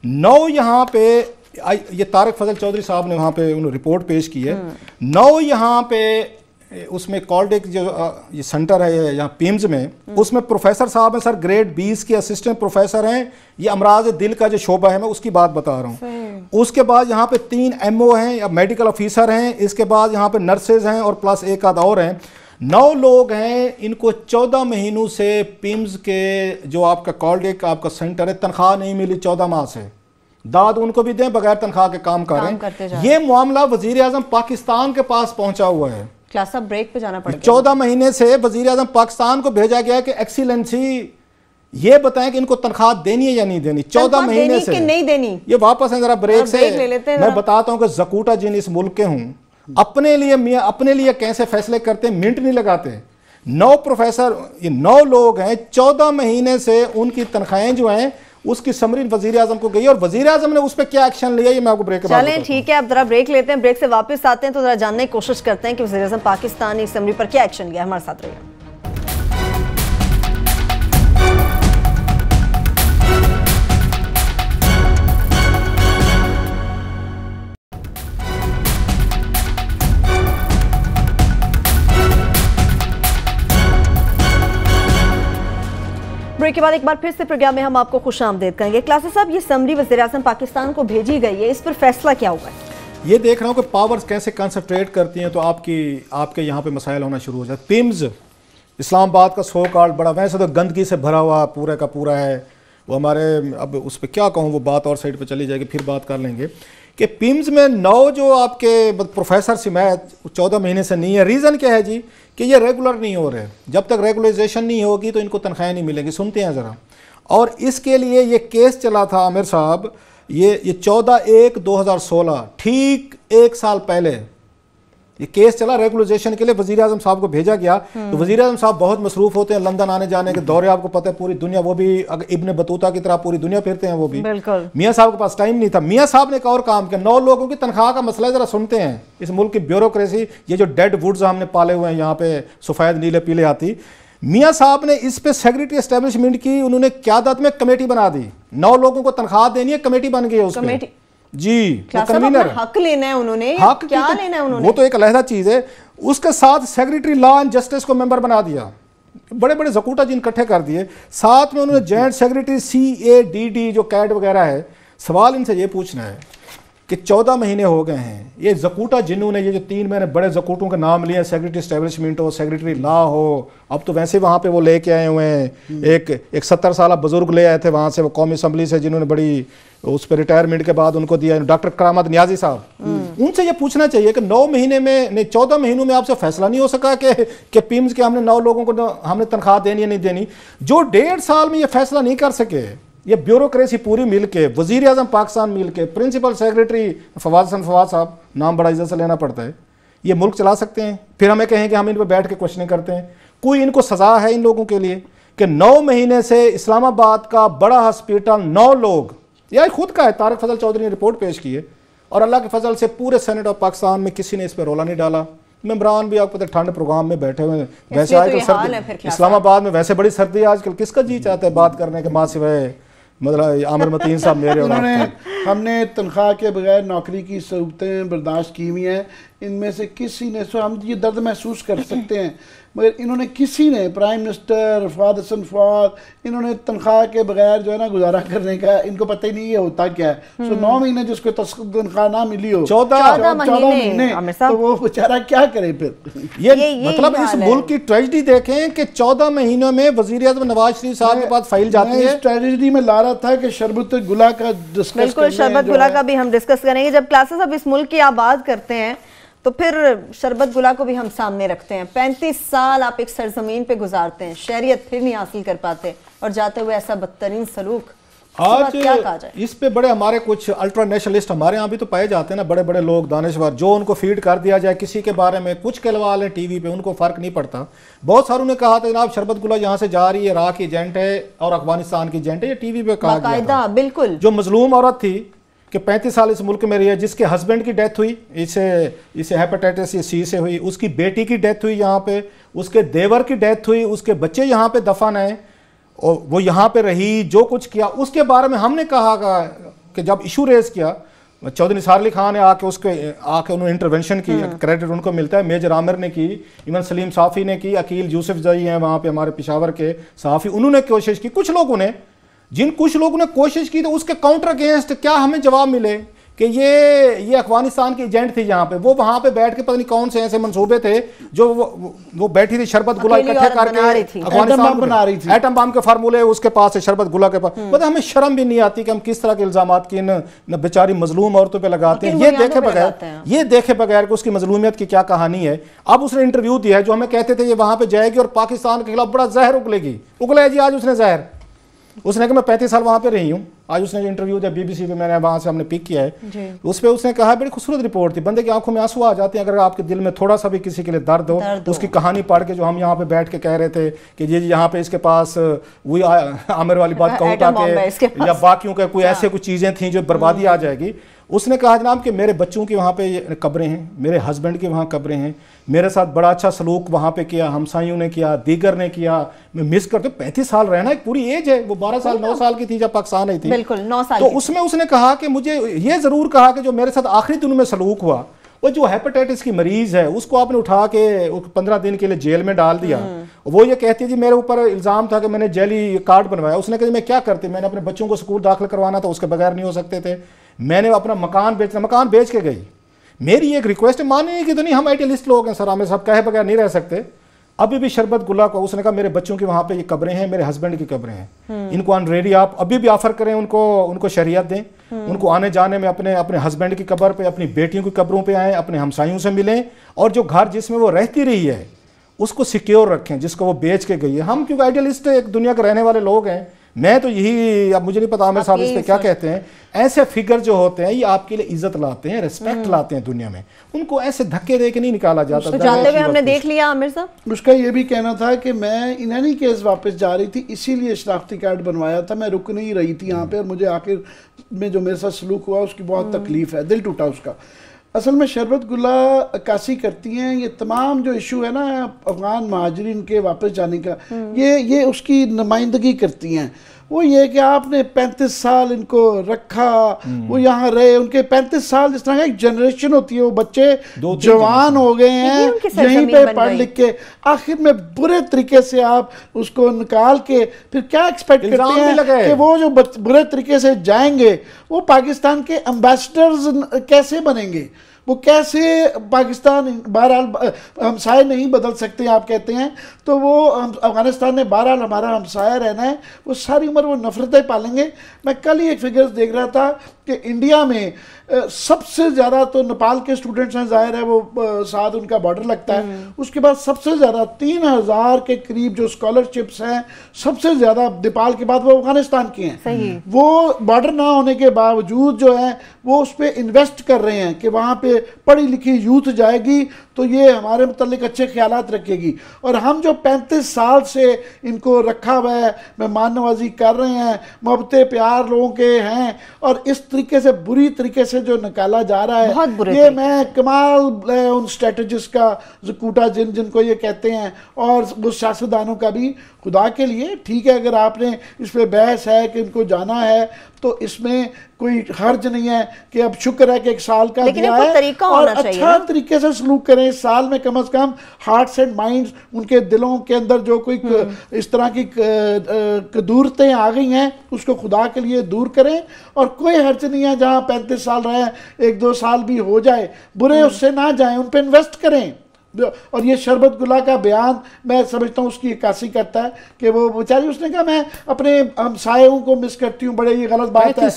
9 یہاں پہ یہ طارق فضل چودھری صاحب نے وہاں پہ انہوں رپورٹ پیش کی ہے. 9 یہاں پہ اس میں کالڈیک جو یہ سینٹر ہے یہاں پیمز میں، اس میں پروفیسر صاحب ہیں سر، گریڈ 20 کے اسسٹنٹ پروفیسر ہیں. یہ امراض دل کا جو شعبہ ہے میں اس کی بات بتا رہا ہوں. اس کے بعد یہاں پہ 3 MO ہیں یا میڈیکل آفیسر ہیں. اس کے بعد یہاں پہ نرسز ہیں اور پلس 1 آدھ اور ہیں. 9 لوگ ہیں. ان کو 14 مہینوں سے پیمز کے جو آپ کا کالڈیک آپ کا سینٹر ہے تنخواہ نہیں ملی. 14 ماہ سے داد ان کو بھی دیں، بغیر تنخواہ کے کام کریں. یہ معاملہ وزیر اعظم پاکستان کے پاس پہنچا ہوا ہے. کلاس اب بریک پہ جانا پڑے گا. 14 مہینے سے وزیر اعظم پاکستان کو بھیجا گیا کہ ایکسیلنسی یہ بتائیں کہ ان کو تنخواہ دینی ہے یا نہیں دینی. 14 مہینے سے نہیں دینی. یہ واپس ہیں ذرا بریک سے میں بتاتا ہوں کہ زکوٹا جن اس ملک کے ہوں اپنے لیے کیسے فیصلے کرتے ہیں، منٹ نہیں لگاتے. 9 پروفیسر، یہ 9 لوگ ہیں. 14 مہینے سے ان کی تنخواہیں جو ہیں اس کی سمری وزیر اعظم کو گئی، اور وزیر اعظم نے اس پہ کیا ایکشن لیا یہ میں آپ کو بریک کے بعد. چلیں ٹھیک ہے، اب ذرا بریک لیتے ہیں. بریک سے واپس آتے ہیں تو ذرا جاننے کی کوشش کرتے ہیں کہ وزیر اعظم پاکستان نے اسمبلی پر کیا ایکشن لیا. ہمارے ساتھ رہیے. بریک کے بعد ایک بار پھر سے پروگرام میں ہم آپ کو خوش آمدید کریں گے. کلاس صاحب یہ سمری وزیر اعظم پاکستان کو بھیجی گئی ہے، اس پر فیصلہ کیا ہوا ہے؟ یہ دیکھ رہا ہوں کہ پاورز کیسے کنسنٹریٹ کرتی ہیں تو آپ کے یہاں پہ مسائل ہونا شروع ہو جاتے. پیمز اسلام آباد کا سو کارڈ بڑا ویسے تو گندگی سے بھرا ہوا پورا کا پورا ہے. وہ ہمارے اب اس پہ کیا کہوں، وہ بات اور سائڈ پہ چلی جائے گی، پھر بات کر لیں گے کہ پیمز میں 9 جو آپ کے پروفیسر سمیت 14 مہینے سے نہیں ہے. ریزن کیا ہے جی کہ یہ ریگولر نہیں ہو رہے. جب تک ریگولائزیشن نہیں ہوگی تو ان کو تنخواہیں نہیں ملیں گی. سنتے ہیں ذرا. اور اس کے لیے یہ کیس چلا تھا عامر صاحب، یہ 14/1/2016 ٹھیک 1 سال پہلے یہ کیس چلا ریگولائزیشن کے لیے. وزیر اعظم صاحب کو بھیجا گیا تو وزیر اعظم صاحب بہت مصروف ہوتے ہیں، لندن آنے جانے کے دورے آپ کو پتہ ہے پوری دنیا، وہ بھی ابن بطوطہ کی طرح پوری دنیا پھرتے ہیں وہ بھی. میاں صاحب کے پاس ٹائم نہیں تھا. میاں صاحب نے ایک اور کام کیا. 9 لوگوں کی تنخواہ کا مسئلہ ذرا سنتے ہیں. اس ملک کی بیوروکریسی، یہ جو ڈیڈ ووڈز ہم نے پالے ہوئے ہیں یہاں پہ سفید نیلے پیلے ہاتھی، میاں صاحب نے اس پہ سیکریٹری اسٹیبلشمنٹ کی انہوں نے قیادت میں کمیٹی بنا دی. 9 لوگوں کو تنخواہ دینی ہے، کمیٹی بن گئی ہے اس پہ. جی حق لینا ہے انہوں نے، کیا لینا ہے انہوں نے، وہ تو ایک علیحدہ چیز ہے. اس کے ساتھ سیکریٹری لا اینڈ جسٹس کو ممبر بنا دیا. بڑے بڑے زکوٹا جن اکٹھے کر دیے. ساتھ میں انہوں نے جوائنٹ سیکریٹری CADD جو کیڈ وغیرہ ہے. سوال ان سے یہ پوچھنا ہے کہ 14 مہینے ہو گئے ہیں، یہ زکوٹا جنہوں نے یہ جو 3 مہینے بڑے زکوٹوں کے نام لیے، سیکریٹری اسٹیبلشمنٹ ہو، سیکریٹری لا ہو، اب تو ویسے وہاں پہ وہ لے کے آئے ہوئے ہیں. ایک 70 سالہ بزرگ لے آئے تھے وہاں سے، وہ قومی اسمبلی سے، جنہوں نے بڑی اس پہ ریٹائرمنٹ کے بعد ان کو دیا، ڈاکٹر کرامت نیازی صاحب. ان سے یہ پوچھنا چاہیے کہ 9 مہینے میں نہیں 14 مہینوں میں آپ سے فیصلہ نہیں ہو سکا کہ پیمز کے ہم نے 9 لوگوں کو ہم نے تنخواہ دینی یا نہیں دینی. جو 1.5 سال میں یہ فیصلہ نہیں کر سکے، یہ بیوروکریسی پوری مل کے، وزیر اعظم پاکستان مل کے، پرنسپل سیکریٹری فواد صاحب، نام بڑا عزت سے لینا پڑتا ہے، یہ ملک چلا سکتے ہیں؟ پھر ہمیں کہیں کہ ہم ان پہ بیٹھ کے کوشچننگ کرتے ہیں. کوئی ان کو سزا ہے ان لوگوں کے لیے کہ 9 مہینے سے اسلام آباد کا بڑا ہاسپٹل 9 لوگ، یہ خود کا ہے، طارق فضل چودھری نے رپورٹ پیش کی ہے، اور اللہ کے فضل سے پورے سینٹ آف پاکستان میں کسی نے اس پہ رولا نہیں ڈالا. ممبران بھی آپ کو ٹھنڈ پروگرام میں بیٹھے ہوئے ہیں. ویسے آج کل اسلام آباد میں ویسے بڑی سردی ہے آج کل، کس کا جی چاہتا ہے بات کرنے کے ماں سوائے مطلب عامر متین صاحب میرے. ہم نے تنخواہ کے بغیر نوکری کی صعوبتیں برداشت کی ہوئی ہیں. ان میں سے کسی نے, سو ہم یہ درد محسوس کر سکتے ہیں, مگر انہوں نے کسی نے, پرائم منسٹر فواد حسن فواد, انہوں نے تنخواہ کے بغیر جو ہے نا گزارا کرنے کا, ان کو پتہ ہی نہیں یہ ہوتا کیا ہے. سو 9 مہینے جس کو تنخواہ نہ ملی ہو, 14 مہینے, تو وہ بیچارہ کیا کرے پھر. یہ مطلب اس ملک کی ٹریجڈی دیکھیں کہ 14 مہینوں میں وزیر اعظم نواز شریف صاحب کے پاس فائل جاتی ہے. اس ٹریجڈی میں لا رہا تھا کہ شربت گلا کا ڈسکس کریں. بالکل, شربت گلا کا بھی ہم ڈسکس کریں گے. جب کلاسز اب اس ملک کی آباد کرتے ہیں تو پھر شربت گلا کو بھی ہم سامنے رکھتے ہیں. 35 سال آپ ایک سرزمین پہ گزارتے ہیں, شہریت پھر نہیں حاصل کر پاتے, اور جاتے ہوئے ایسا بدترین سلوک. آج اس پہ بڑے ہمارے کچھ الٹرا نیشنلسٹ ہمارے ہاں بھی تو پائے جاتے ہیں نا, بڑے بڑے لوگ دانشور, جو ان کو فیڈ کر دیا جائے کسی کے بارے میں کچھ کہلوا لیں ٹی وی پہ, ان کو فرق نہیں پڑتا. بہت ساروں نے کہا تھا جناب شربت گلا یہاں سے جا رہی ہے, عراق کی ایجنٹ ہے اور افغانستان کی ایجنٹ ہے, یہ ٹی وی پہ کہا گیا تھا. بالکل, جو مظلوم عورت تھی کہ 35 سال اس ملک میں رہی ہے, جس کے ہسبینڈ کی ڈیتھ ہوئی, اسے ہیپاٹائٹس سی سے ہوئی, اس کی بیٹی کی ڈیتھ ہوئی یہاں پہ, اس کے دیور کی ڈیتھ ہوئی, اس کے بچے یہاں پہ دفن ہیں, اور وہ یہاں پہ رہی, جو کچھ کیا اس کے بارے میں ہم نے کہا کہ جب ایشو ریز کیا, چودھری نثار علی خان نے آ کے انہوں نے انٹرونشن کی, کریڈٹ ان کو ملتا ہے, میجر عامر نے کی, ایون سلیم صافی نے کی, عقیل یوسف زئی ہیں وہاں پہ ہمارے پشاور کے صحافی, انہوں نے کوشش کی. کچھ لوگوں نے کوشش کی تو اس کے کاؤنٹر اگینسٹ کیا ہمیں جواب ملے کہ یہ افغانستان کی ایجنٹ تھی یہاں پہ, وہ وہاں پہ بیٹھ کے پتہ نہیں کون سے ایسے منصوبے تھے جو وہ بیٹھی تھی شربت گلا اکٹھے کر کے افغانستان بنا رہی تھی, ایٹم بم کے فارمولے اس کے پاس ہے شربت گلا کے پاس. پتہ ہمیں شرم بھی نہیں آتی کہ ہم کس طرح کے الزامات کی ان بیچاری مظلوم عورتوں پہ لگاتے ہیں, یہ دیکھے بغیر کہ اس کی مظلومیت کی کیا کہانی ہے. اب اس نے انٹرویو دیا ہے, جو ہمیں کہتے تھے یہ وہاں پہ جائے گی اور پاکستان کے خلاف بڑا زہر اگلے جی, آج اس نے زہر, اس نے کہا میں 35 سال وہاں پہ رہی ہوں. آج اس نے جو انٹرویو دیا بی بی سی پہ, میں نے وہاں سے ہم نے پک کیا ہے, اس پہ اس نے کہا بڑی خوبصورت رپورٹ تھی, بندے کی آنکھوں میں آنسو آ جاتے ہیں اگر آپ کے دل میں تھوڑا سا بھی کسی کے لیے درد ہو. اس کی کہانی پڑھ کے جو ہم یہاں پہ بیٹھ کے کہہ رہے تھے کہ یہ یہاں پہ اس کے پاس وہی عامر والی بات کہوں تھا کہ یا باقیوں کے کوئی ایسے کچھ چیزیں تھیں جو بربادی آ جائے گی. اس نے کہا جناب کہ میرے بچوں کی وہاں پہ قبریں ہیں, میرے ہسبینڈ کی وہاں قبریں ہیں, میرے ساتھ بڑا اچھا سلوک وہاں پہ کیا, ہمسائیوں نے کیا, دیگر نے کیا, میں مس کرتے. 35 سال رہنا ایک پوری ایج ہے, وہ 12 سال 9 سال کی تھی جب پاکستان آئی تھی, بالکل 9 سال. تو اس میں اس نے کہا کہ مجھے یہ ضرور کہا کہ جو میرے ساتھ آخری دنوں میں سلوک ہوا, وہ جو ہیپاٹائٹس کی مریض ہے اس کو آپ نے اٹھا کے 15 دن کے لیے جیل میں ڈال دیا. وہ یہ کہتی ہے جی میرے اوپر الزام تھا کہ میں نے جیلی کارڈ بنوایا. اس نے کہا میں کیا کرتی, میں نے اپنے بچوں کو اسکول داخل کروانا تھا, اس کے بغیر نہیں ہو سکتے تھے, میں نے اپنا مکان بیچ کے گئی. میری ایک ریکویسٹ ماننے کی تو نہیں, ہم آئیڈیلسٹ لوگ ہیں سر, ہمیں سب کہے بغیر نہیں رہ سکتے. ابھی بھی شربت گلا کو اس نے کہا میرے بچوں کی وہاں پہ یہ قبریں ہیں, میرے ہسبینڈ کی قبریں ہیں, ان کو آنریڈی آپ ابھی بھی آفر کریں, ان کو شہریت دیں, ان کو آنے جانے میں اپنے ہسبینڈ کی قبر پہ, اپنی بیٹیوں کی قبروں پہ آئیں, اپنے ہمسایوں سے ملیں, اور جو گھر جس میں وہ رہتی رہی ہے اس کو سیکیور رکھیں جس کو وہ بیچ کے گئی ہے. ہم کیونکہ آئیڈیلسٹ ایک دنیا کے رہنے والے لوگ ہیں, میں تو یہی, اب مجھے نہیں پتا عامر صاحب اس پہ کیا کہتے ہیں, ایسے فگر جو ہوتے ہیں یہ آپ کے لیے عزت لاتے ہیں, ریسپیکٹ لاتے ہیں دنیا میں, ان کو ایسے دھکے دے کے نہیں نکالا جاتا. جانتے ہوئے ہم نے دیکھ لیا عامر صاحب, اس کا یہ بھی کہنا تھا کہ میں انہی کیس واپس جا رہی تھی, اسی لیے شناختی کارڈ بنوایا تھا, میں رک نہیں رہی تھی یہاں پہ, اور مجھے آخر میں جو میرے ساتھ سلوک ہوا اس کی بہت تکلیف ہے, دل ٹوٹا اس کا. اصل میں شربت گلا عکاسی کرتی ہیں یہ تمام جو ایشو ہے نا افغان مہاجرین کے واپس جانے کا, یہ اس کی نمائندگی کرتی ہیں. وہ یہ کہ آپ نے 35 سال ان کو رکھا, وہ یہاں رہے, ان کے 35 سال جس طرح ایک جنریشن ہوتی ہے, وہ بچے جوان ہو گئے ہیں یہیں پہ پڑھ لکھ کے, آخر میں برے طریقے سے آپ اس کو نکال کے پھر کیا ایکسپیکٹ کرتے ہیں کہ وہ جو برے طریقے سے جائیں گے وہ پاکستان کے امبیسڈرز کیسے بنیں گے, وہ کیسے پاکستان, بہرحال ہمسائے نہیں بدل سکتے آپ کہتے ہیں, تو وہ افغانستان نے بہرحال ہمارا ہمسایہ رہنا ہے, وہ ساری عمر وہ نفرتیں پالیں گے. میں کل ہی ایک فگرز دیکھ رہا تھا کہ انڈیا میں سب سے زیادہ تو نیپال کے اسٹوڈنٹس ہیں, ظاہر ہے وہ ساتھ ان کا بارڈر لگتا ہے, اس کے بعد سب سے زیادہ 3000 کے قریب جو اسکالرشپس ہیں سب سے زیادہ نیپال کے بعد وہ افغانستان کی ہیں. وہ بارڈر نہ ہونے کے باوجود جو ہیں وہ اس پہ انویسٹ کر رہے ہیں کہ وہاں پہ پڑھی لکھی یوتھ جائے گی تو یہ ہمارے متعلق اچھے خیالات رکھے گی. اور ہم جو 35 سال سے ان کو رکھا ہوا ہے, مہمان نوازی کر رہے ہیں, محبت پیار لوگوں کے ہیں, اور اس طریقے سے بری طریقے سے جو نکالا جا رہا ہے, یہ میں کمال ان اسٹریٹجسٹ کا زکوٹا جن کو یہ کہتے ہیں, اور وہ سیاستدانوں کا بھی, خدا کے لیے ٹھیک ہے اگر آپ نے اس پہ بحث ہے کہ ان کو جانا ہے تو اس میں کوئی حرج نہیں ہے کہ اب شکر ہے کہ 1 سال کا دیا ہے اور اچھا طریقے سے سلوک کریں. اس سال میں کم از کم ہارٹس اینڈ مائنڈز ان کے دلوں کے اندر جو کوئی اس طرح کی قدورتیں آ گئی ہیں اس کو خدا کے لیے دور کریں. اور کوئی حرج نہیں ہے جہاں 35 سال رہے 1-2 سال بھی ہو جائے برے اس سے نہ جائیں, ان پہ انویسٹ کریں. اور یہ شربت گلہ کا بیان میں سمجھتا ہوں اس کی عکاسی کرتا ہے کہ وہ بیچاری اس نے کہا میں اپنے ہمسایوں کو مس کرتی ہوں. بڑے یہ غلط بات ہے,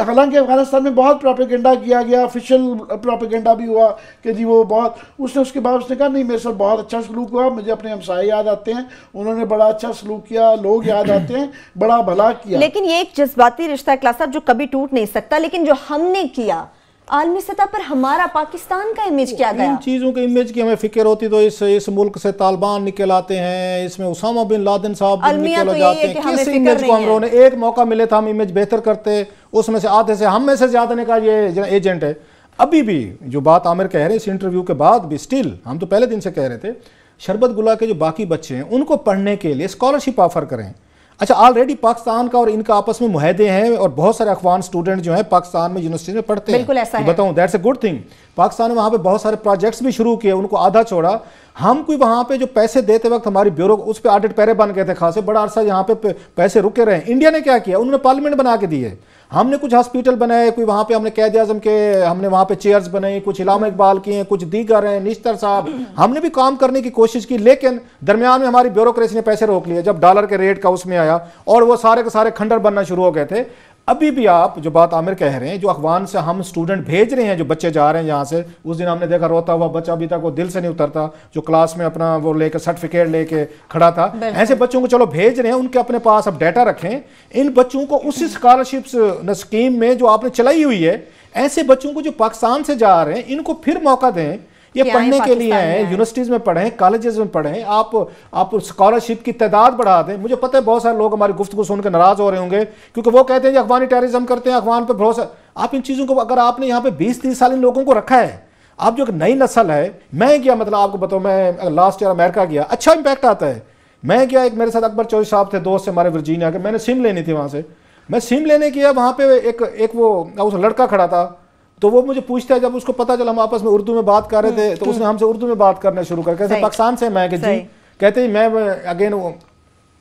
حالانکہ افغانستان میں بہت پروپیگنڈا کیا گیا, آفیشیل پروپیگنڈا بھی ہوا کہ جی وہ بہت, اس کے بعد اس نے کہا نہیں میرے ساتھ بہت اچھا سلوک ہوا, مجھے اپنے ہمسائے یاد آتے ہیں, انہوں نے بڑا اچھا سلوک کیا, لوگ یاد آتے ہیں, بڑا بھلا کیا. لیکن یہ ایک جذباتی رشتہ کلاسر جو کبھی ٹوٹ نہیں سکتا, لیکن جو ہم نے کیا عالمی سطح پر ہمارا پاکستان کا امیج کیا گیا, ان چیزوں کے امیج کی ہمیں فکر ہوتی تو اس ملک سے طالبان نکل آتے ہیں, اس میں اسامہ بن لادن صاحب نکل جاتے ہیں. کس امیج کو ہم لوگوں نے ایک موقع ملے تھا ہم امیج بہتر کرتے, اس میں سے آدھے سے ہم میں سے زیادہ نے کہا یہ ایجنٹ ہے. ابھی بھی جو بات عامر کہہ رہے ہیں اس انٹرویو کے بعد بھی سٹل ہم تو پہلے دن سے کہہ رہے تھے شربت گلہ کے جو باقی بچے ہیں ان کو پڑھنے کے لیے اسکالرشپ آفر کریں. اچھا آلریڈی پاکستان کا اور ان کا آپس میں معاہدے ہیں اور بہت سارے افغان سٹوڈنٹ جو ہیں پاکستان میں یونیورسٹی میں پڑھتے ہیں. بالکل ایسا ہے, بتاؤں that's a good thing. Pakistan میں وہاں پہ بہت سارے پروجیکٹس بھی شروع کیے, ان کو آدھا چھوڑا. ہم کوئی وہاں پہ جو پیسے دیتے وقت ہماری بیورو اس پہ آڈٹ پیرے بن گئے تھے خاصے, بڑا عرصہ یہاں پہ پیسے رکے رہے. انڈیا نے کیا کیا, انہوں نے پارلیمنٹ بنا کے دی ہے. ہم نے کچھ ہاسپیٹل بنائے, کوئی وہاں پہ ہم نے قائد اعظم کے ہم نے وہاں پہ چیئرز بنائی, کچھ علامہ اقبال کی ہیں, کچھ دیگر ہیں, نشتر صاحب, ہم نے بھی کام کرنے کی کوشش کی. لیکن درمیان میں ہماری بیوروکریسی نے پیسے روک لیے جب ڈالر کے ریٹ کا اس میں آیا اور وہ سارے کے سارے کھنڈر بننا شروع ہو گئے تھے. ابھی بھی آپ جو بات عامر کہہ رہے ہیں جو افغان سے ہم سٹوڈنٹ بھیج رہے ہیں, جو بچے جا رہے ہیں یہاں سے, اس دن ہم نے دیکھا روتا ہوا بچہ ابھی تک وہ دل سے نہیں اترتا جو کلاس میں اپنا وہ لے کے سرٹیفکیٹ لے کے کھڑا تھا. ایسے بچوں کو چلو بھیج رہے ہیں, ان کے اپنے پاس اب ڈیٹا رکھیں, ان بچوں کو اسی اسکالرشپ اسکیم میں جو آپ نے چلائی ہوئی ہے ایسے بچوں کو جو پاکستان سے جا رہے ہیں ان کو پھر موقع دیں. یہ پڑھنے کے لیے ہیں, یونیورسٹیز میں پڑھیں, کالجز میں پڑھیں, آپ اسکالرشپ کی تعداد بڑھا دیں. مجھے پتہ ہے بہت سارے لوگ ہماری گفتگو سن کے ناراض ہو رہے ہوں گے کیونکہ وہ کہتے ہیں کہ افغانی ٹیررزم کرتے ہیں, افغان پہ بھروسہ. آپ ان چیزوں کو اگر آپ نے یہاں پہ 20-30 سال ان لوگوں کو رکھا ہے, آپ جو نئی نسل ہے, میں گیا مطلب آپ کو بتاؤں میں لاسٹ ایئر امریکہ گیا, اچھا امپیکٹ آتا ہے. میں گیا, ایک میرے ساتھ اکبر چوہدری صاحب تھے دوست سے ہمارے ورجینیا کے, میں نے سم لینی تھی وہاں سے, میں سم لینے گیا وہاں پہ ایک وہ لڑکا کھڑا تھا تو وہ مجھے پوچھتا ہے, جب اس کو پتا چلا ہم آپس میں اردو میں بات کر رہے تھے تو اس نے ہم سے اردو میں بات کرنا شروع کر. کہتے پاکستان سے, میں کہ جی, کہتے میں اگین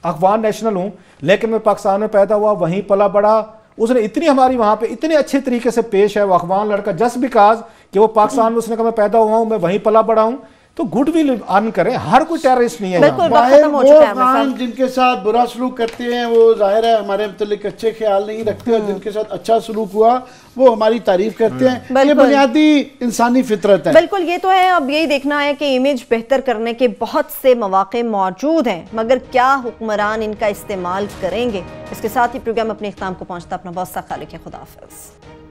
افغان نیشنل ہوں لیکن میں پاکستان میں پیدا ہوا, وہیں پلا بڑا. اس نے اتنی ہماری وہاں پہ اتنے اچھے طریقے سے پیش ہے, وہ افغان لڑکا جسٹ بیکاز کہ وہ پاکستان میں اس نے کہا میں پیدا ہوا ہوں, میں وہیں پلا بڑا ہوں. تو گڈ ول ارن کریں, ہر کوئی ٹیررسٹ نہیں ہے. وہ افغان جن کے ساتھ برا سلوک کرتے ہیں وہ ظاہر ہے ہمارے متعلق اچھے خیال نہیں رکھتے, اور جن کے ساتھ اچھا سلوک ہوا وہ ہماری تعریف کرتے ہیں. یہ بنیادی انسانی فطرت ہے. بالکل یہ تو ہے. اب یہی دیکھنا ہے کہ امیج بہتر کرنے کے بہت سے مواقع موجود ہیں, مگر کیا حکمران ان کا استعمال کریں گے. اس کے ساتھ ہی پروگرام اپنے اختتام کو پہنچتا. اپنا بہت سا خیال رکھیں. خدا حافظ.